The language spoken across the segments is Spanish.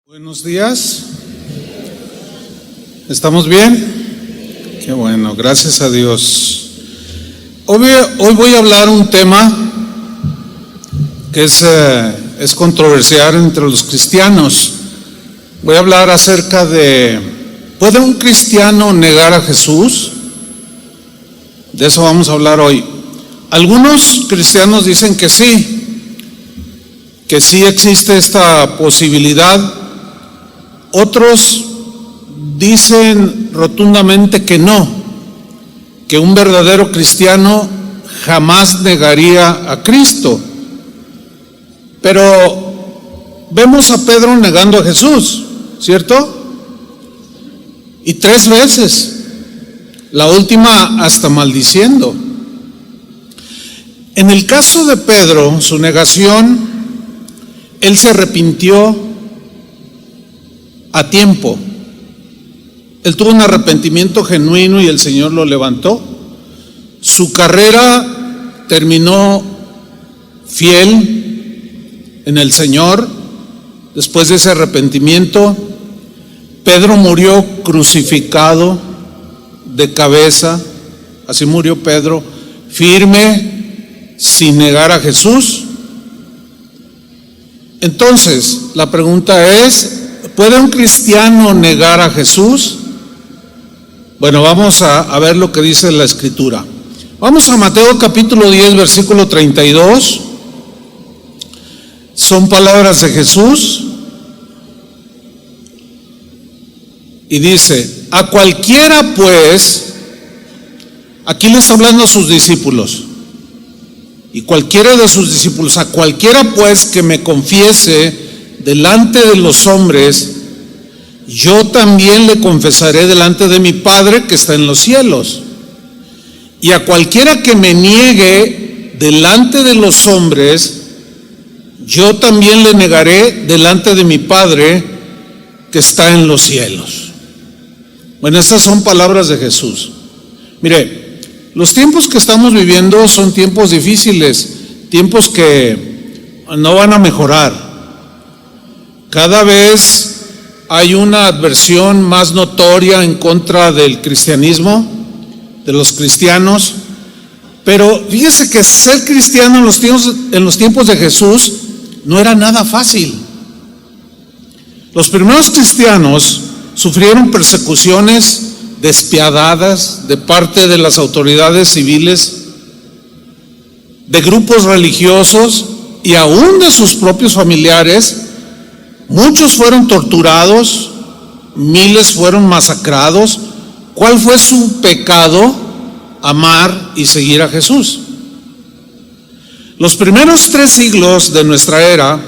Buenos días. ¿Estamos bien? Qué bueno, gracias a Dios. Hoy voy a hablar un tema que es controversial entre los cristianos. Voy a hablar acerca de, ¿puede un cristiano negar a Jesús? De eso vamos a hablar hoy. Algunos cristianos dicen que sí existe esta posibilidad. Otros dicen rotundamente que no, que un verdadero cristiano jamás negaría a Cristo. Pero vemos a Pedro negando a Jesús, ¿cierto? Y 3 veces, la última hasta maldiciendo. En el caso de Pedro, su negación, él se arrepintió a tiempo. Él tuvo un arrepentimiento genuino y el Señor lo levantó. Su carrera terminó fiel en el Señor. Después de ese arrepentimiento, Pedro murió crucificado de cabeza. Así murió Pedro, firme, sin negar a Jesús. Entonces, la pregunta es, ¿puede un cristiano negar a Jesús? Bueno, vamos a ver lo que dice la Escritura. Vamos a Mateo capítulo 10, versículo 32. Son palabras de Jesús. Y dice, a cualquiera pues, aquí le está hablando a sus discípulos, y cualquiera de sus discípulos, a cualquiera pues que me confiese delante de los hombres, yo también le confesaré delante de mi Padre que está en los cielos. Y a cualquiera que me niegue delante de los hombres, yo también le negaré delante de mi Padre que está en los cielos. Bueno, estas son palabras de Jesús. Mire, los tiempos que estamos viviendo son tiempos difíciles, tiempos que no van a mejorar. Cada vez hay una adversión más notoria en contra del cristianismo, de los cristianos. Pero fíjese que ser cristiano en los tiempos de Jesús no era nada fácil. Los primeros cristianos sufrieron persecuciones despiadadas de parte de las autoridades civiles, de grupos religiosos y aún de sus propios familiares. Muchos fueron torturados, miles fueron masacrados. ¿Cuál fue su pecado? Amar y seguir a Jesús. Los primeros 3 siglos de nuestra era,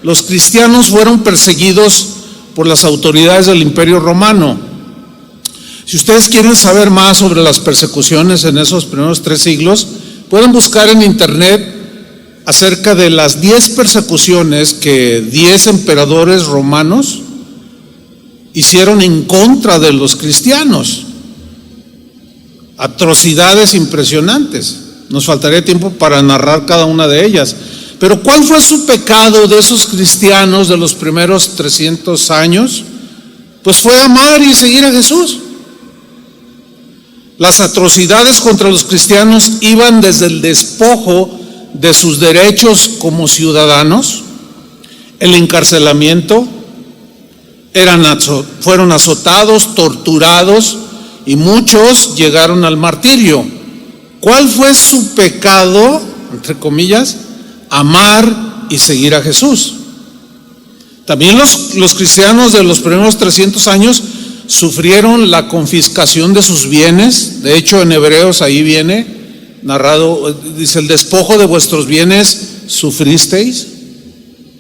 los cristianos fueron perseguidos por las autoridades del Imperio Romano. Si ustedes quieren saber más sobre las persecuciones en esos primeros 3 siglos, pueden buscar en internet acerca de las 10 persecuciones que 10 emperadores romanos hicieron en contra de los cristianos. Atrocidades impresionantes. Nos faltaría tiempo para narrar cada una de ellas. Pero ¿cuál fue su pecado de esos cristianos de los primeros 300 años? Pues fue amar y seguir a Jesús. Las atrocidades contra los cristianos iban desde el despojo de sus derechos como ciudadanos, el encarcelamiento, fueron azotados, torturados y muchos llegaron al martirio. ¿Cuál fue su pecado? Entre comillas, amar y seguir a Jesús. También los cristianos de los primeros 300 años sufrieron la confiscación de sus bienes. De hecho, en Hebreos ahí viene narrado, dice, el despojo de vuestros bienes sufristeis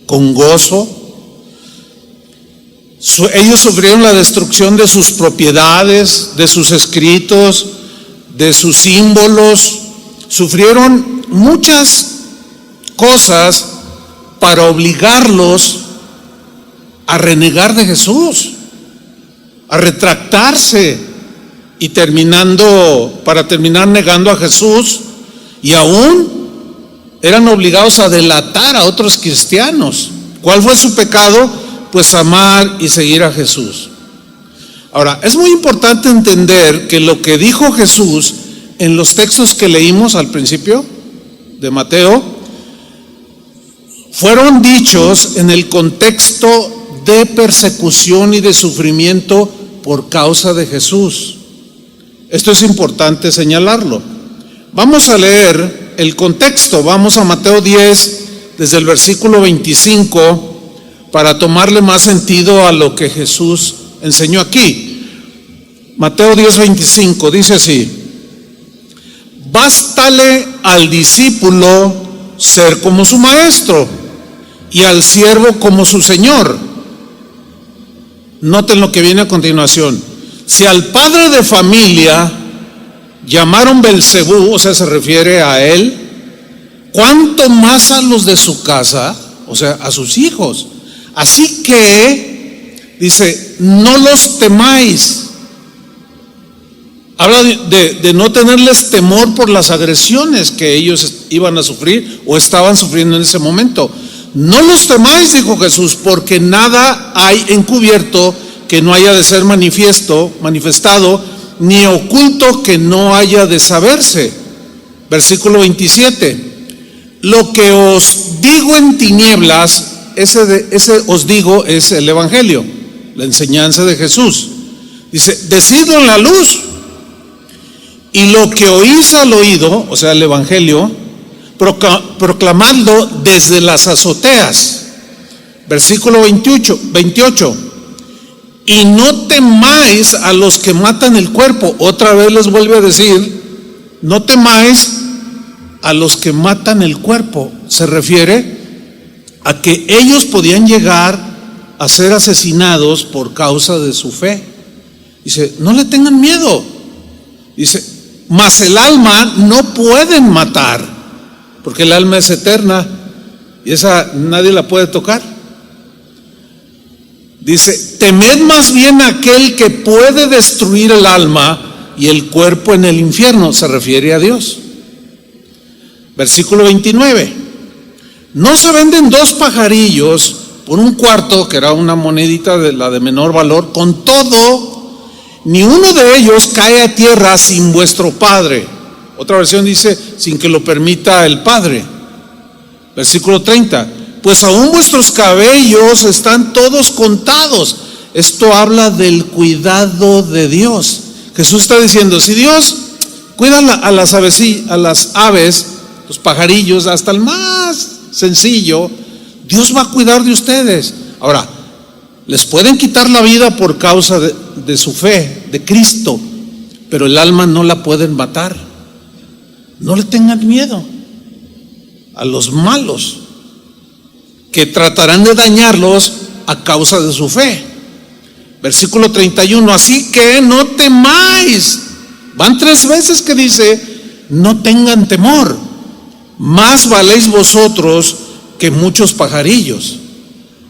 con gozo. Ellos sufrieron la destrucción de sus propiedades, de sus escritos, de sus símbolos. Sufrieron muchas cosas para obligarlos a renegar de Jesús, a retractarse. Y para terminar negando a Jesús, y aún eran obligados a delatar a otros cristianos. ¿Cuál fue su pecado? pues amar y seguir a Jesús. Ahora, es muy importante entender que lo que dijo Jesús en los textos que leímos al principio de Mateo fueron dichos en el contexto de persecución y de sufrimiento por causa de Jesús. Esto es importante señalarlo. Vamos a leer el contexto. Vamos a Mateo 10, desde el versículo 25, para tomarle más sentido a lo que Jesús enseñó aquí. Mateo 10, 25, dice así: bástale al discípulo ser como su maestro y al siervo como su señor. Noten lo que viene a continuación. Si al padre de familia llamaron Belcebú, o sea, se refiere a él, ¿cuánto más a los de su casa? O sea, a sus hijos. Así que, dice, no los temáis. Habla de no tenerles temor por las agresiones que ellos iban a sufrir o estaban sufriendo en ese momento. No los temáis, dijo Jesús, porque nada hay encubierto que no haya de ser manifestado, ni oculto que no haya de saberse. Versículo 27. Lo que os digo en tinieblas, ese os digo es el Evangelio, la enseñanza de Jesús. Dice, decidlo en la luz. Y lo que oís al oído, o sea, el Evangelio, proclamadlo desde las azoteas. Versículo 28. Y no temáis a los que matan el cuerpo. Otra vez les vuelve a decir, no temáis a los que matan el cuerpo. Se refiere a que ellos podían llegar a ser asesinados por causa de su fe. Dice, no le tengan miedo. Dice, mas el alma no pueden matar, porque el alma es eterna y esa nadie la puede tocar. Dice, temed más bien a aquel que puede destruir el alma y el cuerpo en el infierno. Se refiere a Dios. Versículo 29. No se venden dos pajarillos por un cuarto, que era una monedita de la de menor valor. Con todo, ni uno de ellos cae a tierra sin vuestro Padre. Otra versión dice, sin que lo permita el Padre. Versículo 30. Pues aún vuestros cabellos están todos contados. Esto habla del cuidado de Dios. Jesús está diciendo, si Dios cuida a las aves, los pajarillos, hasta el más sencillo, Dios va a cuidar de ustedes. Ahora, les pueden quitar la vida por causa de su fe, de Cristo, pero el alma no la pueden matar. No le tengan miedo a los malos que tratarán de dañarlos a causa de su fe. Versículo 31, así que no temáis. Van 3 veces que dice, no tengan temor, más valéis vosotros que muchos pajarillos.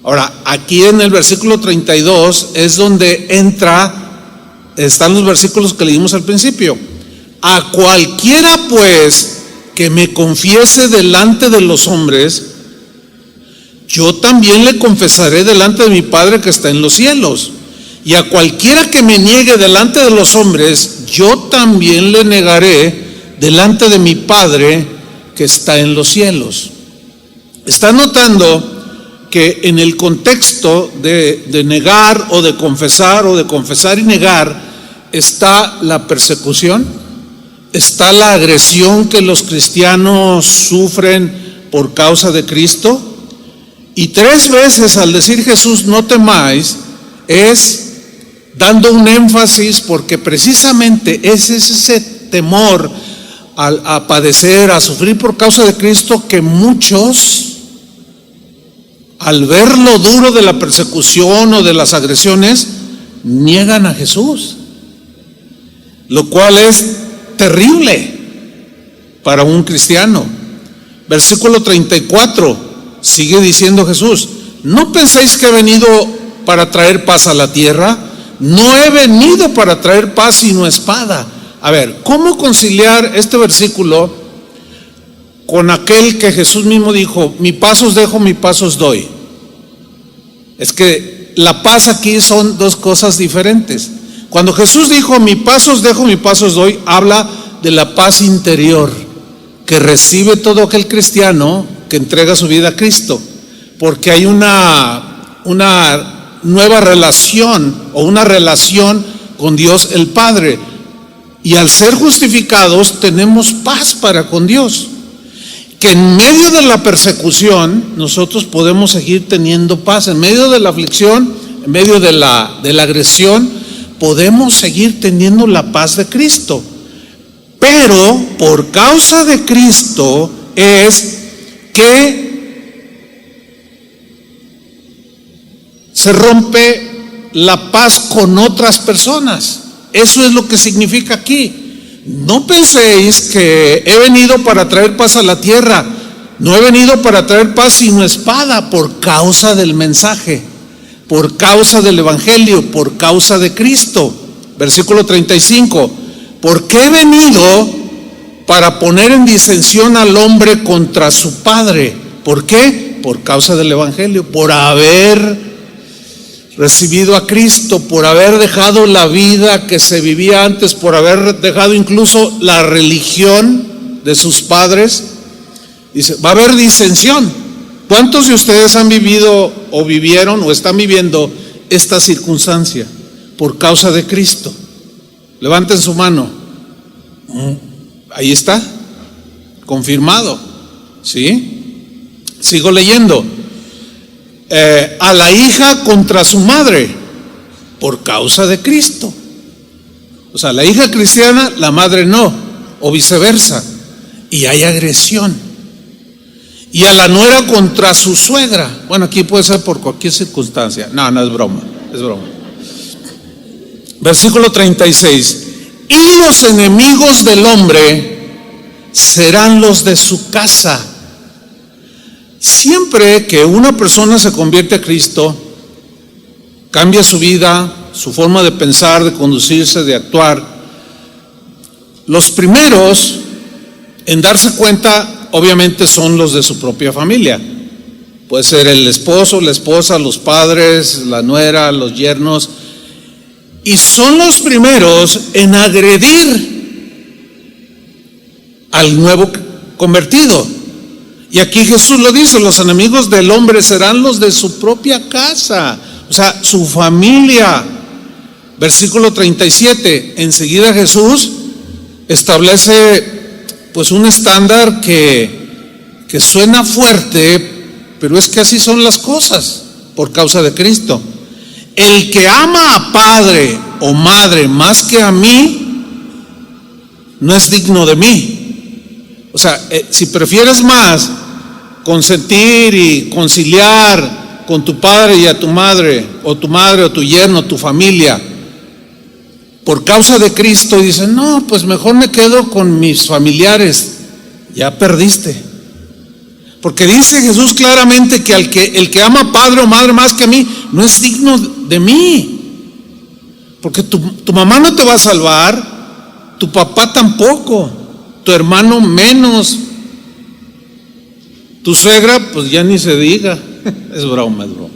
Ahora, aquí en el versículo 32 es donde están los versículos que leímos al principio. A cualquiera pues que me confiese delante de los hombres, yo también le confesaré delante de mi Padre que está en los cielos. Y a cualquiera que me niegue delante de los hombres, yo también le negaré delante de mi Padre que está en los cielos. Está notando que en el contexto de negar o de confesar y negar, está la persecución, está la agresión que los cristianos sufren por causa de Cristo. Y 3 veces al decir Jesús, no temáis, es dando un énfasis, porque precisamente es ese temor a padecer, a sufrir por causa de Cristo, que muchos, al ver lo duro de la persecución o de las agresiones, niegan a Jesús, lo cual es terrible para un cristiano. Versículo 34, sigue diciendo Jesús, ¿no pensáis que he venido para traer paz a la tierra? No he venido para traer paz sino espada. A ver, ¿cómo conciliar este versículo con aquel que Jesús mismo dijo, mi paz os dejo, mi paz os doy? Es que la paz aquí son dos cosas diferentes. Cuando Jesús dijo, mi paz os dejo, mi paz os doy, habla de la paz interior que recibe todo aquel cristiano que entrega su vida a Cristo, porque hay una nueva relación o una relación con Dios el Padre, y al ser justificados tenemos paz para con Dios, que en medio de la persecución nosotros podemos seguir teniendo paz, en medio de la aflicción, en medio de la agresión, podemos seguir teniendo la paz de Cristo. Pero por causa de Cristo es que se rompe la paz con otras personas. Eso es lo que significa aquí. No penséis que he venido para traer paz a la tierra. No he venido para traer paz sino espada, por causa del mensaje, por causa del evangelio, por causa de Cristo. Versículo 35. Porque he venido para poner en disensión al hombre contra su padre. ¿Por qué? Por causa del evangelio, por haber recibido a Cristo, por haber dejado la vida que se vivía antes, por haber dejado incluso la religión de sus padres. Dice, va a haber disensión. ¿Cuántos de ustedes han vivido o vivieron o están viviendo esta circunstancia por causa de Cristo? Levanten su mano. Ahí está, confirmado. ¿Sí? Sigo leyendo. A la hija contra su madre, por causa de Cristo. O sea, la hija cristiana, la madre no, o viceversa. Y hay agresión. Y a la nuera contra su suegra. Bueno, aquí puede ser por cualquier circunstancia. No es broma, es broma. Versículo 36. Y los enemigos del hombre serán los de su casa. Siempre que una persona se convierte a Cristo, cambia su vida, su forma de pensar, de conducirse, de actuar, los primeros en darse cuenta, obviamente, son los de su propia familia. Puede ser el esposo, la esposa, los padres, la nuera, los yernos. Y son los primeros en agredir al nuevo convertido. Y aquí Jesús lo dice, los enemigos del hombre serán los de su propia casa, o sea, su familia. Versículo 37, enseguida Jesús establece pues un estándar que suena fuerte, pero es que así son las cosas por causa de Cristo. El que ama a padre o madre más que a mí, no es digno de mí. O sea, si prefieres más consentir y conciliar con tu padre y a tu madre o tu yerno, tu familia, por causa de Cristo, dicen, no, pues mejor me quedo con mis familiares. Ya perdiste. Porque dice Jesús claramente que el que ama a padre o madre más que a mí, no es digno de mí. Porque tu mamá no te va a salvar, tu papá tampoco, tu hermano menos, tu suegra pues ya ni se diga. Es broma, es broma.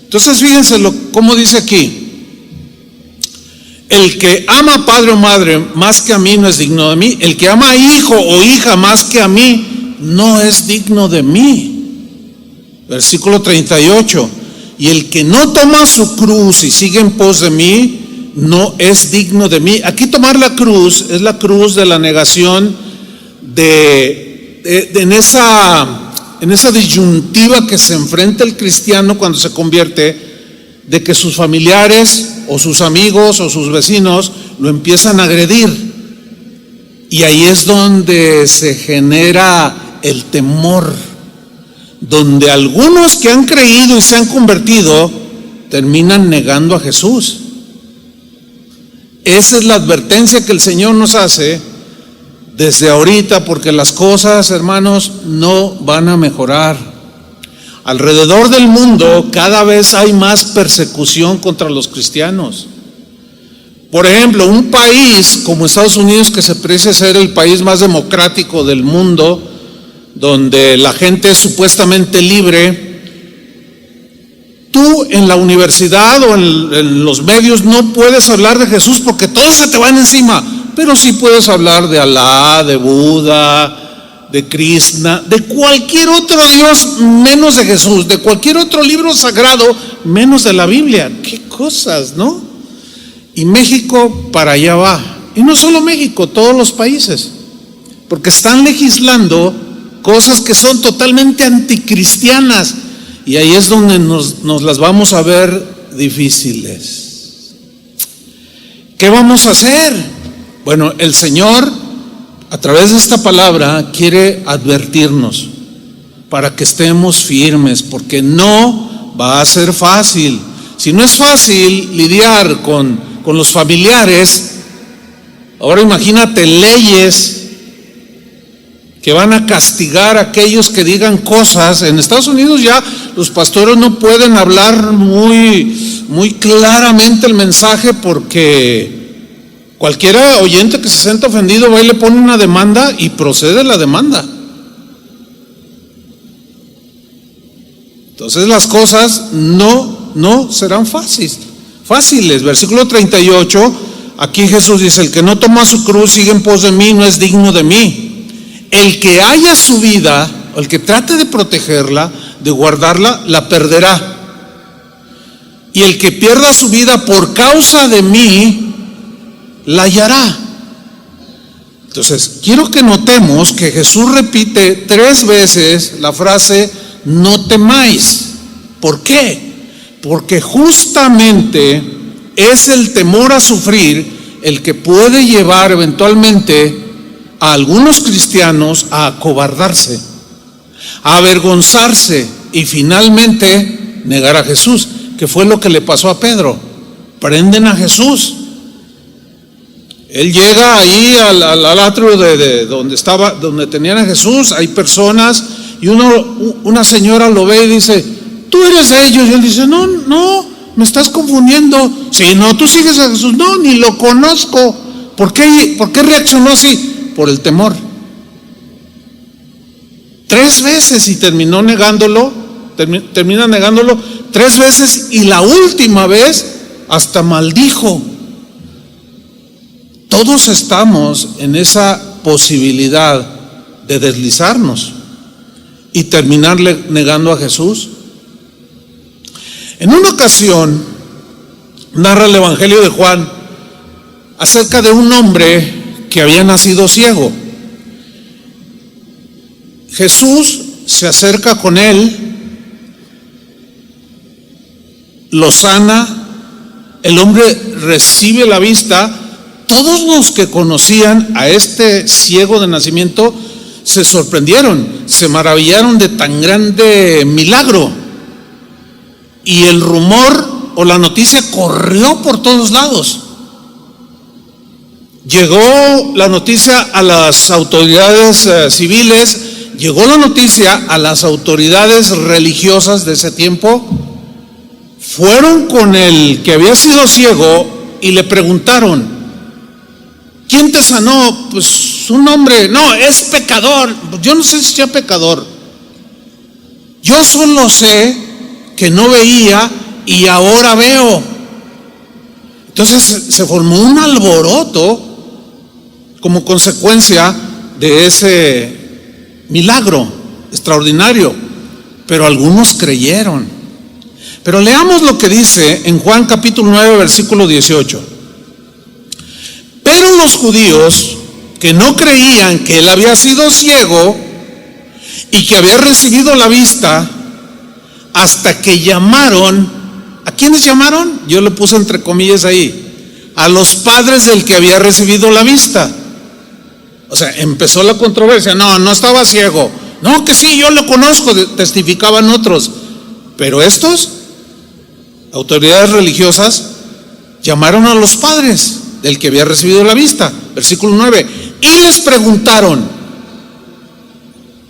Entonces fíjense cómo dice aquí: el que ama a padre o madre más que a mí no es digno de mí. El que ama a hijo o hija más que a mí no es digno de mí. Versículo 38. Y el que no toma su cruz y sigue en pos de mí no es digno de mí. Aquí tomar la cruz es la cruz de la negación en esa disyuntiva que se enfrenta el cristiano cuando se convierte, de que sus familiares o sus amigos o sus vecinos lo empiezan a agredir. Y ahí es donde se genera el temor, donde algunos que han creído y se han convertido terminan negando a Jesús. Esa es la advertencia que el Señor nos hace desde ahorita, porque las cosas, hermanos, no van a mejorar. Alrededor del mundo cada vez hay más persecución contra los cristianos. Por ejemplo, un país como Estados Unidos, que se precia ser el país más democrático del mundo, donde la gente es supuestamente libre, Tú en la universidad o en los medios no puedes hablar de Jesús porque todos se te van encima, pero sí puedes hablar de Alá, de Buda, de Krishna, de cualquier otro Dios menos de Jesús, de cualquier otro libro sagrado menos de la Biblia. Qué cosas, ¿no? Y México para allá va. Y no solo México, todos los países, porque están legislando cosas que son totalmente anticristianas, y ahí es donde nos las vamos a ver difíciles. ¿Qué vamos a hacer? Bueno, el Señor a través de esta palabra quiere advertirnos para que estemos firmes, porque no va a ser fácil. Si no es fácil lidiar con los familiares, ahora imagínate leyes que van a castigar a aquellos que digan cosas. En Estados Unidos ya los pastores no pueden hablar muy claramente el mensaje, porque cualquiera oyente que se sienta ofendido va y le pone una demanda y procede la demanda. Entonces las cosas no serán fáciles. Versículo 38, aquí Jesús dice: el que no toma su cruz sigue en pos de mí no es digno de mí. El que haya su vida, o el que trate de protegerla, de guardarla, la perderá. Y el que pierda su vida por causa de mí, la hallará. Entonces, quiero que notemos que Jesús repite 3 veces la frase no temáis. ¿Por qué? Porque justamente es el temor a sufrir el que puede llevar eventualmente a algunos cristianos a acobardarse, a avergonzarse y finalmente negar a Jesús, que fue lo que le pasó a Pedro. Prenden a Jesús. Él llega ahí al atrio de donde tenían a Jesús. Hay personas y una señora lo ve y dice: tú eres de ellos. Y él dice: no, me estás confundiendo. Sí, no, tú sigues a Jesús. No, ni lo conozco. ¿Por qué reaccionó así? Por el temor. 3 veces y termina negándolo 3 veces, y la última vez hasta maldijo. Todos estamos en esa posibilidad de deslizarnos y terminar negando a Jesús. En una ocasión narra el Evangelio de Juan acerca de un hombre que había nacido ciego. Jesús se acerca con él, lo sana, el hombre recibe la vista. Todos los que conocían a este ciego de nacimiento se sorprendieron, se maravillaron de tan grande milagro, y el rumor o la noticia corrió por todos lados. Llegó la noticia a las autoridades civiles, llegó la noticia a las autoridades religiosas de ese tiempo. Fueron con el que había sido ciego y le preguntaron: ¿quién te sanó? Pues un hombre. No, es pecador. Yo no sé si sea pecador. Yo solo sé que no veía y ahora veo. Entonces se formó un alboroto como consecuencia de ese milagro extraordinario, pero algunos creyeron. Pero leamos lo que dice en Juan capítulo 9, versículo 18. Pero los judíos que no creían que él había sido ciego y que había recibido la vista, hasta que llamaron. ¿A quiénes llamaron? Yo le puse entre comillas ahí: a los padres del que había recibido la vista. O sea, empezó la controversia. No estaba ciego. No, que sí, yo lo conozco, testificaban otros. Pero estos, autoridades religiosas, llamaron a los padres del que había recibido la vista. Versículo 9. Y les preguntaron,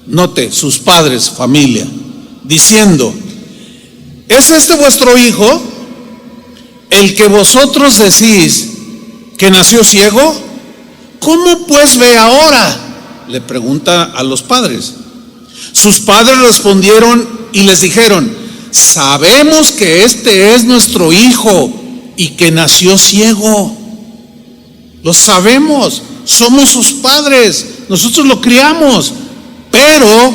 note, sus padres, familia, diciendo: ¿es este vuestro hijo, el que vosotros decís que nació ciego? ¿Cómo pues ve ahora? Le pregunta a los padres. Sus padres respondieron y les dijeron: sabemos que este es nuestro hijo y que nació ciego. Lo sabemos, somos sus padres, nosotros lo criamos. Pero,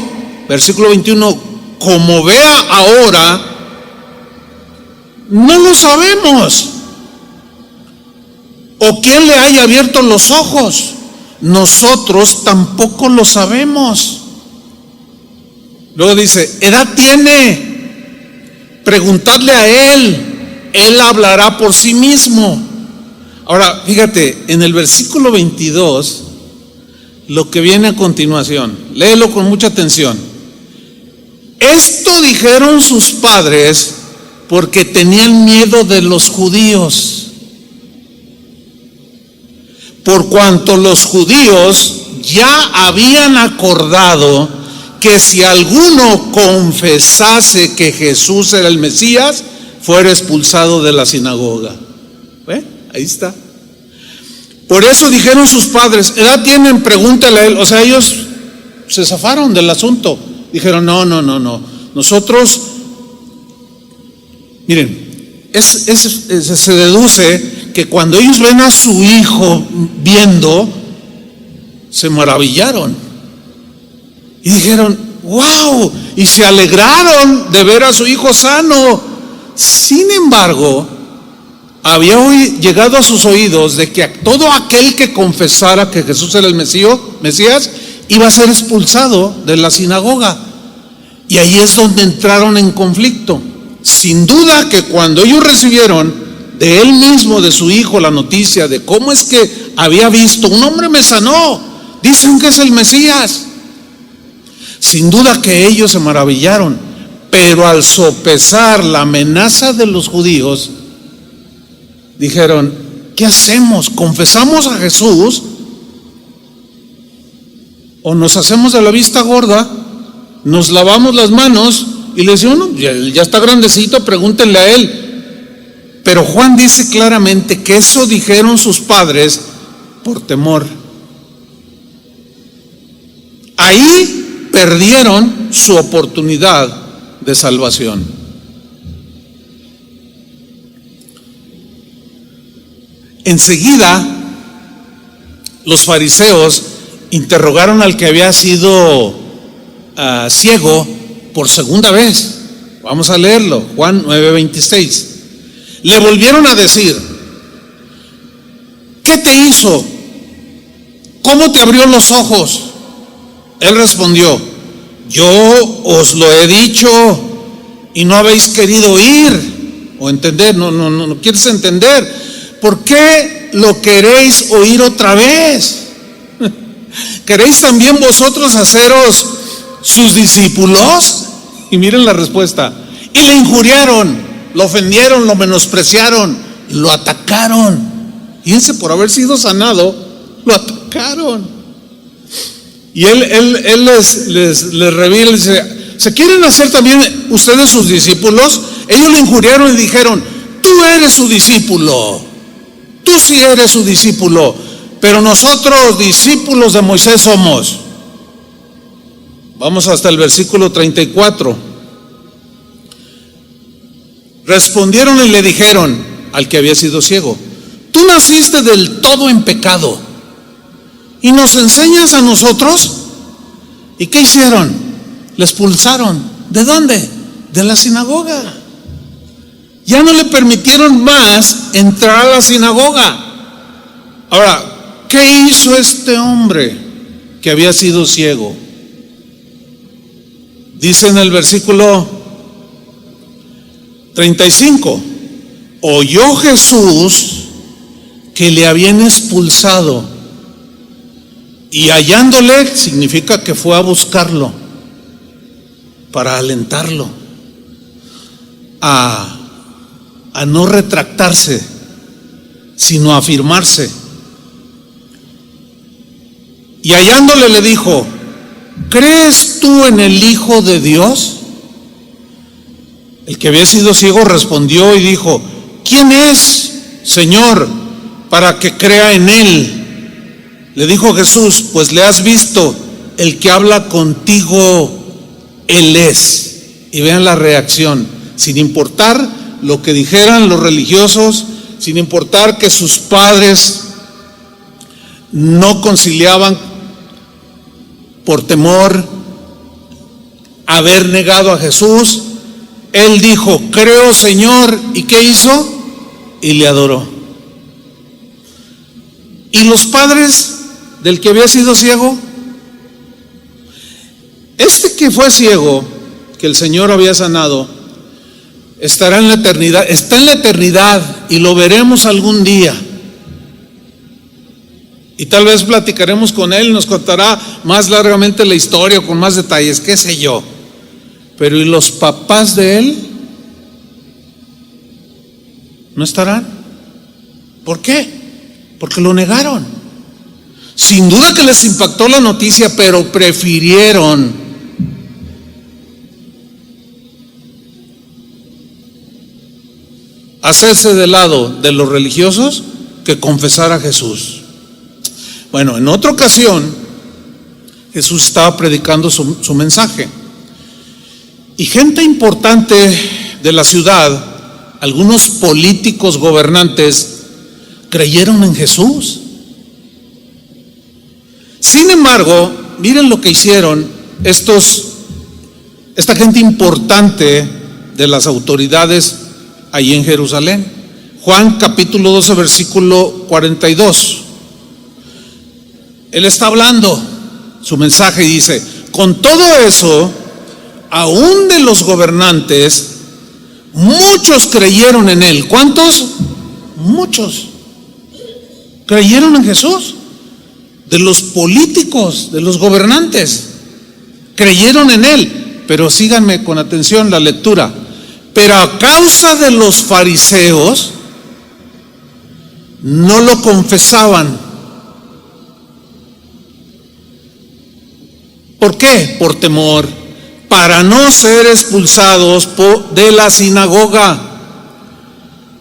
versículo 21, como vea ahora, no lo sabemos. O quién le haya abierto los ojos, nosotros tampoco lo sabemos. Luego dice, edad tiene, preguntadle a él hablará por sí mismo. Ahora, fíjate, en el versículo 22, lo que viene a continuación, léelo con mucha atención. Esto dijeron sus padres porque tenían miedo de los judíos. Por cuanto los judíos ya habían acordado que si alguno confesase que Jesús era el Mesías, fuera expulsado de la sinagoga. Ahí está. Por eso dijeron sus padres, edad tienen, pregúntale a él. O sea, ellos se zafaron del asunto. Dijeron, no. Nosotros, miren, se deduce que cuando ellos ven a su hijo viendo, se maravillaron. Y dijeron, wow, y se alegraron de ver a su hijo sano. Sin embargo, había llegado a sus oídos de que todo aquel que confesara que Jesús era el Mesías iba a ser expulsado de la sinagoga. Y ahí es donde entraron en conflicto. Sin duda que cuando ellos recibieron de él mismo, de su hijo, la noticia de cómo es que había visto, un hombre me sanó, dicen que es el Mesías. Sin duda que ellos se maravillaron, pero al sopesar la amenaza de los judíos, dijeron, ¿qué hacemos? ¿Confesamos a Jesús? ¿O nos hacemos de la vista gorda, nos lavamos las manos y le decimos, no, ya está grandecito, pregúntenle a él? Pero Juan dice claramente que eso dijeron sus padres por temor. Ahí perdieron su oportunidad de salvación. Enseguida, los fariseos interrogaron al que había sido ciego por segunda vez. Vamos a leerlo, Juan 9:26. Le volvieron a decir, ¿qué te hizo? ¿Cómo te abrió los ojos? Él respondió, yo os lo he dicho y no habéis querido oír o entender, no quieres entender. ¿Por qué lo queréis oír otra vez? ¿Queréis también vosotros haceros sus discípulos? Y miren la respuesta. Y le injuriaron, lo ofendieron, lo menospreciaron, lo atacaron. Fíjense, por haber sido sanado, lo atacaron. Y él les revela, dice, ¿se quieren hacer también ustedes sus discípulos? Ellos le injuriaron y dijeron, tú eres su discípulo, tú sí eres su discípulo, pero nosotros discípulos de Moisés somos. Vamos hasta el versículo 34. Respondieron y le dijeron al que había sido ciego, tú naciste del todo en pecado y nos enseñas a nosotros. ¿Y qué hicieron? Le expulsaron. ¿De dónde? De la sinagoga. Ya no le permitieron más entrar a la sinagoga. Ahora, ¿qué hizo este hombre que había sido ciego? Dice en el versículo 35, oyó Jesús que le habían expulsado y hallándole, significa que fue a buscarlo para alentarlo a no retractarse, sino a afirmarse. Y hallándole le dijo, ¿crees tú en el Hijo de Dios? El que había sido ciego respondió y dijo, ¿quién es, Señor, para que crea en él? Le dijo Jesús, pues le has visto, el que habla contigo, él es. Y vean la reacción, sin importar lo que dijeran los religiosos, sin importar que sus padres no conciliaban por temor a haber negado a Jesús. Él dijo: creo, Señor. ¿Y qué hizo? Y le adoró. ¿Y los padres del que había sido ciego? Este que fue ciego, que el Señor había sanado, estará en la eternidad, está en la eternidad y lo veremos algún día. Y tal vez platicaremos con él, nos contará más largamente la historia, con más detalles, qué sé yo. Pero ¿y los papás de él? ¿No estarán? ¿Por qué? Porque lo negaron. Sin duda que les impactó la noticia, pero prefirieron hacerse de lado de los religiosos que confesar a Jesús. Bueno, en otra ocasión Jesús estaba predicando su mensaje y gente importante de la ciudad, algunos políticos gobernantes, creyeron en Jesús. Sin embargo, miren lo que hicieron esta gente importante de las autoridades allí en Jerusalén. Juan capítulo 12 versículo 42. Él está hablando su mensaje y dice: con todo eso, aún de los gobernantes, muchos creyeron en él. ¿Cuántos? Muchos creyeron en Jesús. De los políticos, de los gobernantes, creyeron en él. Pero síganme con atención la lectura. Pero a causa de los fariseos no lo confesaban. ¿Por qué? Por temor, para no ser expulsados de la sinagoga,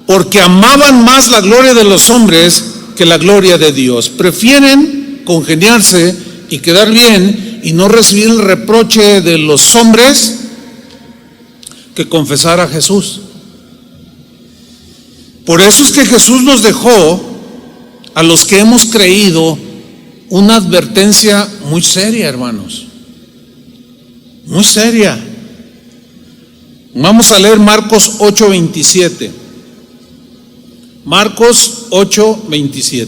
porque amaban más la gloria de los hombres que la gloria de Dios. Prefieren congeniarse y quedar bien y no recibir el reproche de los hombres que confesar a Jesús. Por eso es que Jesús nos dejó a los que hemos creído una advertencia muy seria, hermanos, muy seria. Vamos a leer Marcos 8:27. Marcos 8:27.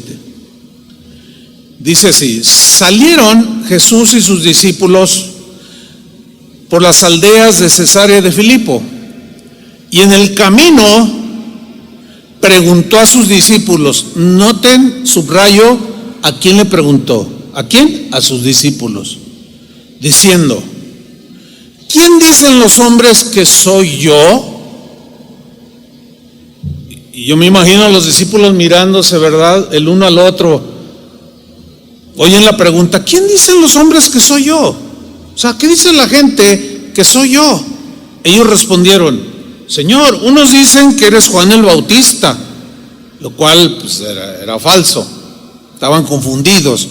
Dice así: salieron Jesús y sus discípulos por las aldeas de Cesarea de Filipo, y en el camino preguntó a sus discípulos. Noten, subrayo, ¿a quién le preguntó? ¿A quién? A sus discípulos, diciendo: ¿quién dicen los hombres que soy yo? Y yo me imagino a los discípulos mirándose, ¿verdad?, el uno al otro. Oyen la pregunta: ¿quién dicen los hombres que soy yo? O sea, ¿qué dice la gente que soy yo? Ellos respondieron: Señor, unos dicen que eres Juan el Bautista, lo cual pues era falso, estaban confundidos.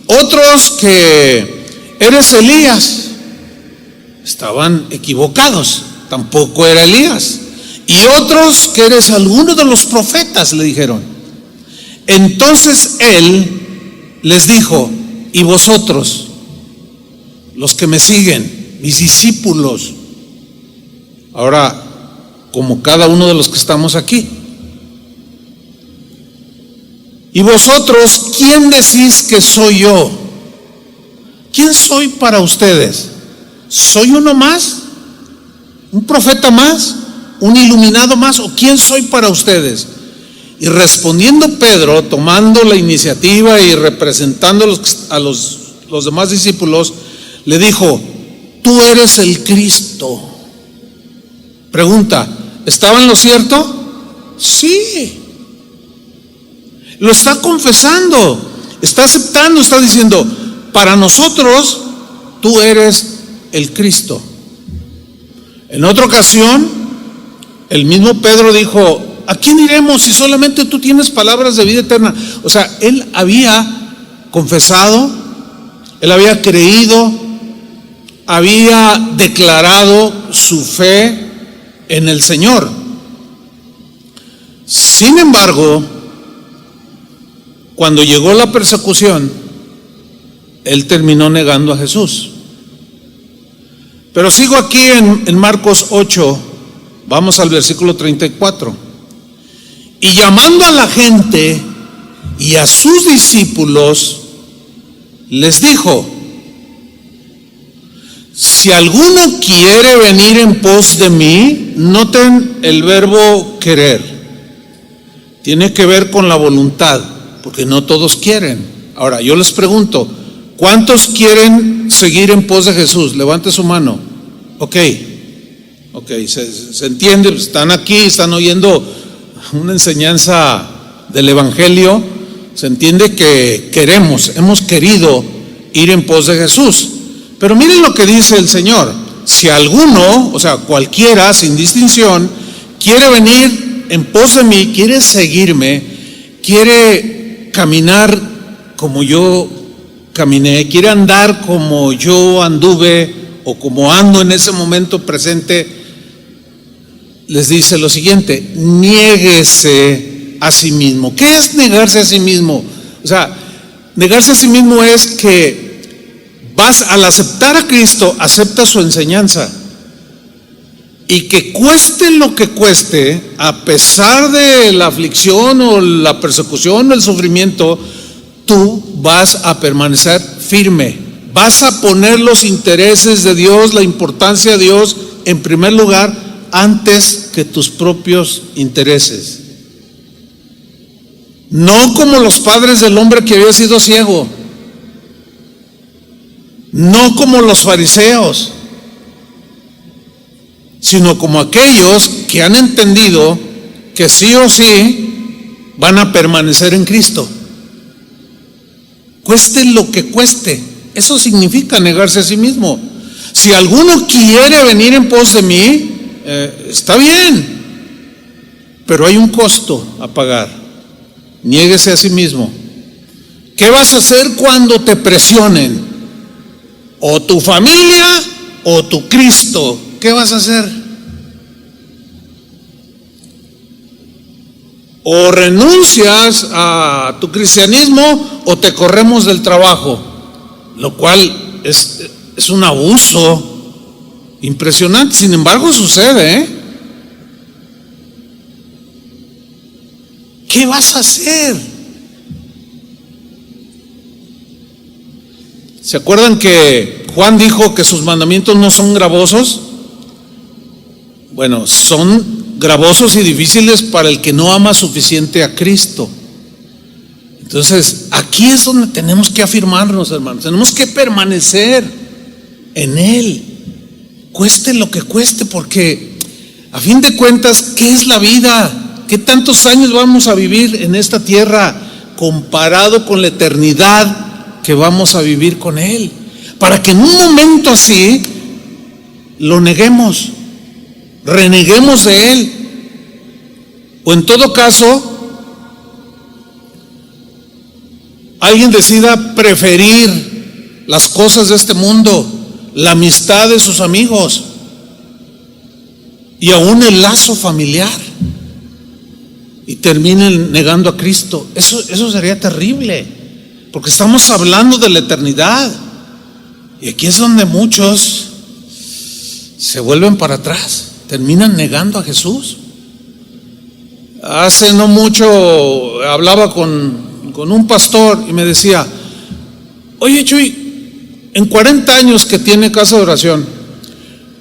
Otros que eres Elías, estaban equivocados, tampoco era Elías. Y otros que eres alguno de los profetas, le dijeron. Entonces él les dijo: ¿y vosotros, los que me siguen, mis discípulos? Ahora, como cada uno de los que estamos aquí, ¿y vosotros quién decís que soy yo? ¿Quién soy para ustedes? ¿Soy uno más? ¿Un profeta más? ¿Un iluminado más? ¿O quién soy para ustedes? Y respondiendo Pedro, tomando la iniciativa y representando a los demás discípulos, le dijo: tú eres el Cristo. Pregunta: ¿estaba en lo cierto? Sí. Lo está confesando, está aceptando, está diciendo: para nosotros tú eres el Cristo. En otra ocasión, el mismo Pedro dijo: ¿a quién iremos si solamente tú tienes palabras de vida eterna? O sea, él había confesado, él había creído, había declarado su fe en el Señor. Sin embargo, cuando llegó la persecución, él terminó negando a Jesús. Pero sigo aquí en Marcos 8, vamos al versículo 34. Y llamando a la gente y a sus discípulos, les dijo: si alguno quiere venir en pos de mí, noten el verbo querer, tiene que ver con la voluntad, porque no todos quieren. Ahora, yo les pregunto, ¿cuántos quieren seguir en pos de Jesús? Levante su mano. Ok, se entiende, están aquí, están oyendo una enseñanza del Evangelio, se entiende que hemos querido ir en pos de Jesús. Pero miren lo que dice el Señor: si alguno, o sea, cualquiera, sin distinción, quiere venir en pos de mí, quiere seguirme, quiere caminar como yo caminé, quiere andar como yo anduve o como ando en ese momento presente, les dice lo siguiente: niéguese a sí mismo. ¿Qué es negarse a sí mismo? O sea, negarse a sí mismo es que al aceptar a Cristo, acepta su enseñanza, y que cueste lo que cueste, a pesar de la aflicción o la persecución o el sufrimiento, tú vas a permanecer firme, vas a poner los intereses de Dios, la importancia de Dios en primer lugar antes que tus propios intereses. No como los padres del hombre que había sido ciego, no como los fariseos, sino como aquellos que han entendido que sí o sí van a permanecer en Cristo, cueste lo que cueste. Eso significa negarse a sí mismo. Si alguno quiere venir en pos de mí, está bien, pero hay un costo a pagar. Niéguese a sí mismo. ¿Qué vas a hacer cuando te presionen? O tu familia o tu Cristo. ¿Qué vas a hacer? O renuncias a tu cristianismo o te corremos del trabajo, lo cual es un abuso impresionante. Sin embargo, sucede, ¿Qué vas a hacer? ¿Se acuerdan que Juan dijo que sus mandamientos no son gravosos? Bueno, son gravosos y difíciles para el que no ama suficiente a Cristo. Entonces, aquí es donde tenemos que afirmarnos, hermanos. Tenemos que permanecer en Él, cueste lo que cueste, porque a fin de cuentas, ¿qué es la vida? ¿Qué tantos años vamos a vivir en esta tierra comparado con la eternidad que vamos a vivir con Él? Para que en un momento así lo neguemos, reneguemos de Él, o en todo caso alguien decida preferir las cosas de este mundo, la amistad de sus amigos y aún el lazo familiar, y terminen negando a Cristo. Eso sería terrible, porque estamos hablando de la eternidad, y aquí es donde muchos se vuelven para atrás, terminan negando a Jesús. Hace no mucho hablaba con un pastor y me decía: oye, Chuy, en 40 años que tiene casa de oración,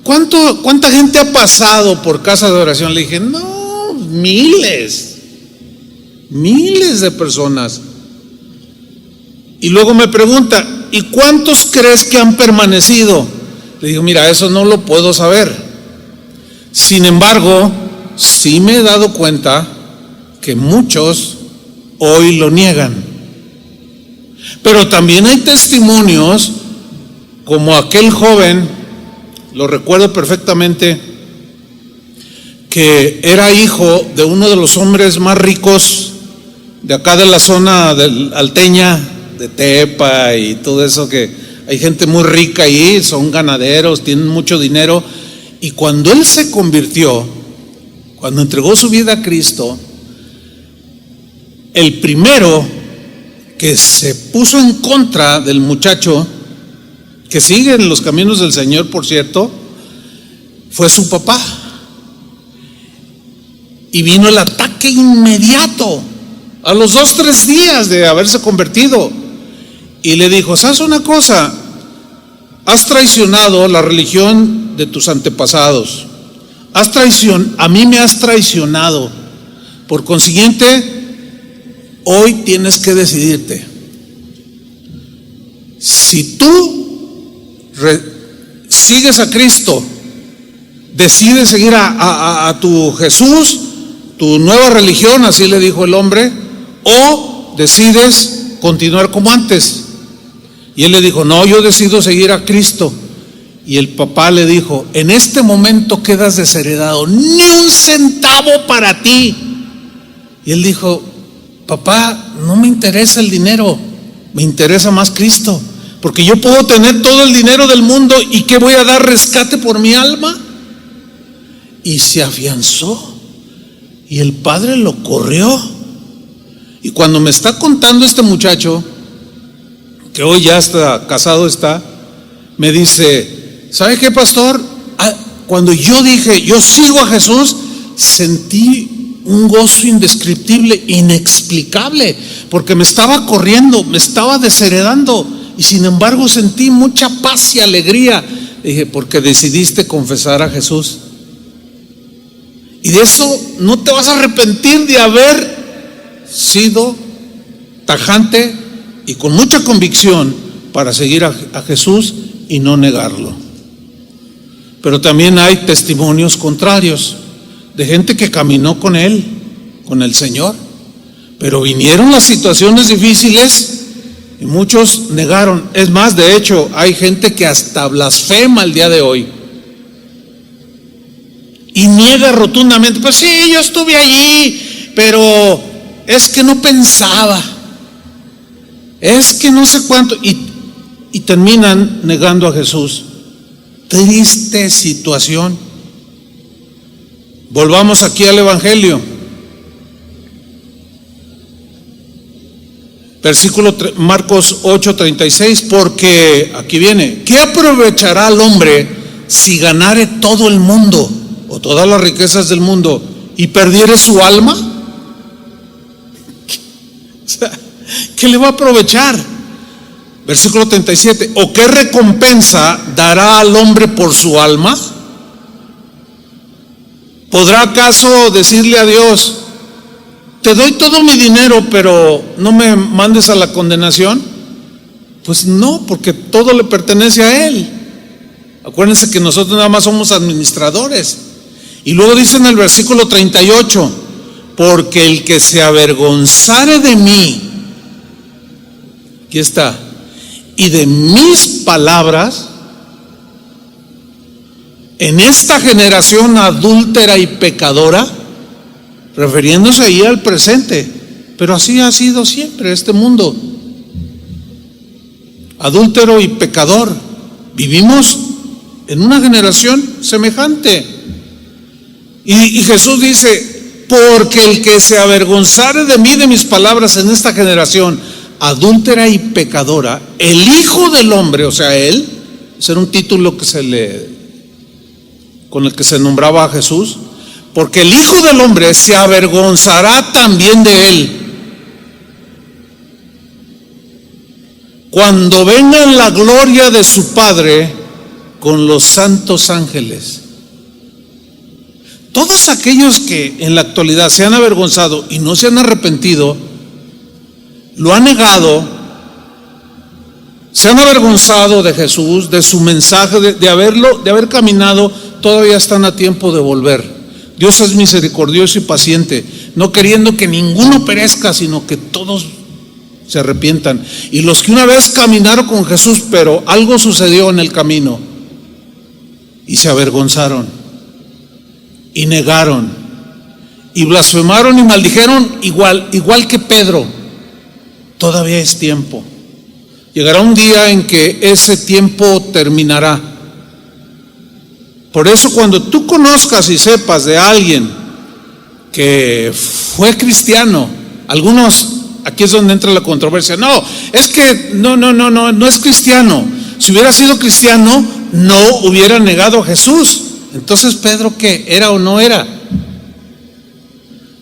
¿cuánta gente ha pasado por casa de oración? Le dije: no, miles de personas. Y luego me pregunta: ¿y cuántos crees que han permanecido? Le digo: mira, eso no lo puedo saber. Sin embargo, sí me he dado cuenta que muchos hoy lo niegan. Pero también hay testimonios como aquel joven, lo recuerdo perfectamente, que era hijo de uno de los hombres más ricos de acá de la zona alteña, de Tepa y todo eso, que hay gente muy rica ahí, son ganaderos, tienen mucho dinero, Y cuando él se convirtió, cuando entregó su vida a Cristo, el primero que se puso en contra del muchacho, que sigue en los caminos del Señor, por cierto, fue su papá. Y vino el ataque inmediato, a los 2-3 días de haberse convertido. Y le dijo: ¿sabes una cosa? Has traicionado la religión de tus antepasados. A mí me has traicionado. Por consiguiente, hoy tienes que decidirte. Si tú sigues a Cristo, decides seguir a tu Jesús, tu nueva religión, así le dijo el hombre, o decides continuar como antes. Y él le dijo: no, yo decido seguir a Cristo. Y el papá le dijo: en este momento quedas desheredado, ni un centavo para ti. Y él dijo: papá, no me interesa el dinero, me interesa más Cristo, porque yo puedo tener todo el dinero del mundo, ¿y qué voy a dar rescate por mi alma? Y se afianzó, y el padre lo corrió. Y cuando me está contando este muchacho, que hoy ya está casado, me dice: ¿sabe qué, pastor? Cuando yo dije yo sigo a Jesús, sentí un gozo indescriptible, inexplicable, porque me estaba corriendo, me estaba desheredando, y sin embargo sentí mucha paz y alegría. Dije: porque decidiste confesar a Jesús, y de eso no te vas a arrepentir, de haber sido tajante y con mucha convicción para seguir a Jesús y no negarlo. Pero también hay testimonios contrarios de gente que caminó con él, con el Señor, pero vinieron las situaciones difíciles y muchos negaron. Es más, de hecho, hay gente que hasta blasfema el día de hoy y niega rotundamente: pues sí, yo estuve allí, pero es que no pensaba, es que no sé cuánto, y terminan negando a Jesús. Triste situación. Volvamos aquí al Evangelio. Versículo Marcos 8:36, porque aquí viene: ¿qué aprovechará el hombre si ganare todo el mundo o todas las riquezas del mundo y perdiere su alma? ¿Qué le va a aprovechar? Versículo 37, ¿o qué recompensa dará al hombre por su alma? ¿Podrá acaso decirle a Dios: te doy todo mi dinero, pero no me mandes a la condenación? Pues no, porque todo le pertenece a Él. Acuérdense que nosotros nada más somos administradores. Y luego dice en el versículo 38, porque el que se avergonzare de mí, aquí está, y de mis palabras, en esta generación adúltera y pecadora, refiriéndose ahí al presente, pero así ha sido siempre este mundo, adúltero y pecador. Vivimos en una generación semejante. Y Jesús dice: porque el que se avergonzare de mí, de mis palabras, en esta generación adúltera y pecadora, el Hijo del Hombre, o sea, Él, ese era un título con el que se nombraba a Jesús, porque el Hijo del Hombre se avergonzará también de Él cuando venga en la gloria de su Padre con los santos ángeles. Todos aquellos que en la actualidad se han avergonzado y no se han arrepentido, lo han negado, se han avergonzado de Jesús, de su mensaje, de haber caminado, todavía están a tiempo de volver. Dios es misericordioso y paciente, no queriendo que ninguno perezca, sino que todos se arrepientan. Y los que una vez caminaron con Jesús, pero algo sucedió en el camino y se avergonzaron y negaron y blasfemaron y maldijeron, igual que Pedro, todavía es tiempo. Llegará un día en que ese tiempo terminará. Por eso cuando tú conozcas y sepas de alguien que fue cristiano, algunos, aquí es donde entra la controversia, no, es que no es cristiano. Si hubiera sido cristiano, no hubiera negado a Jesús. Entonces, ¿Pedro qué? ¿Era o no era?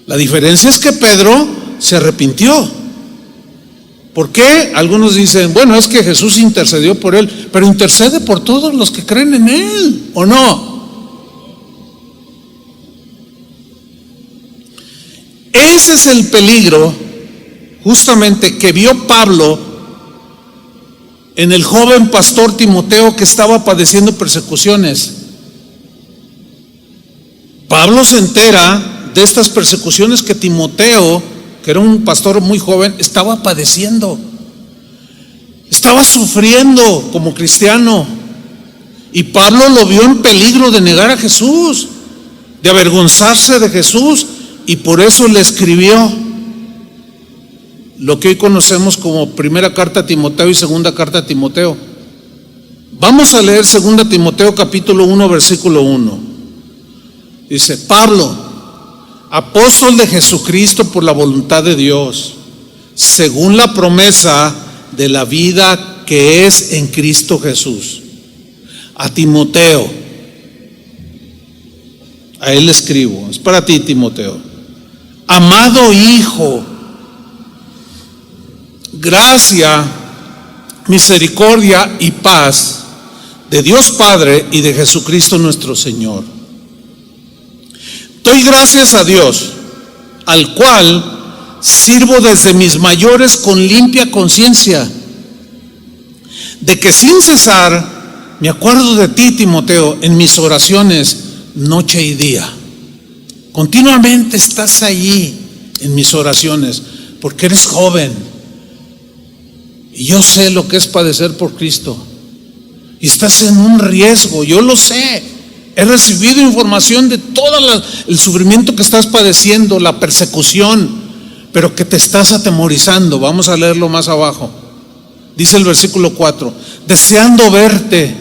La diferencia es que Pedro se arrepintió. ¿Por qué? Algunos dicen, bueno, es que Jesús intercedió por él, pero intercede por todos los que creen en él, ¿o no? Ese es el peligro, justamente, que vio Pablo en el joven pastor Timoteo que estaba padeciendo persecuciones. Pablo se entera de estas persecuciones que Timoteo, que era un pastor muy joven, estaba padeciendo. Estaba sufriendo como cristiano. Y Pablo lo vio en peligro de negar a Jesús, de avergonzarse de Jesús, y por eso le escribió lo que hoy conocemos como primera carta a Timoteo y segunda carta a Timoteo. Vamos a leer segunda Timoteo capítulo 1 versículo 1. Dice: Pablo, apóstol de Jesucristo por la voluntad de Dios, según la promesa de la vida que es en Cristo Jesús. A Timoteo, a él le escribo, es para ti, Timoteo. Amado hijo, gracia, misericordia y paz de Dios Padre y de Jesucristo nuestro Señor. Doy gracias a Dios, al cual sirvo desde mis mayores con limpia conciencia, de que sin cesar me acuerdo de ti, Timoteo, en mis oraciones noche y día. Continuamente estás allí en mis oraciones, porque eres joven y yo sé lo que es padecer por Cristo, y estás en un riesgo, yo lo sé. He recibido información de todo el sufrimiento que estás padeciendo, la persecución, pero que te estás atemorizando. Vamos a leerlo más abajo. Dice el versículo 4: deseando verte,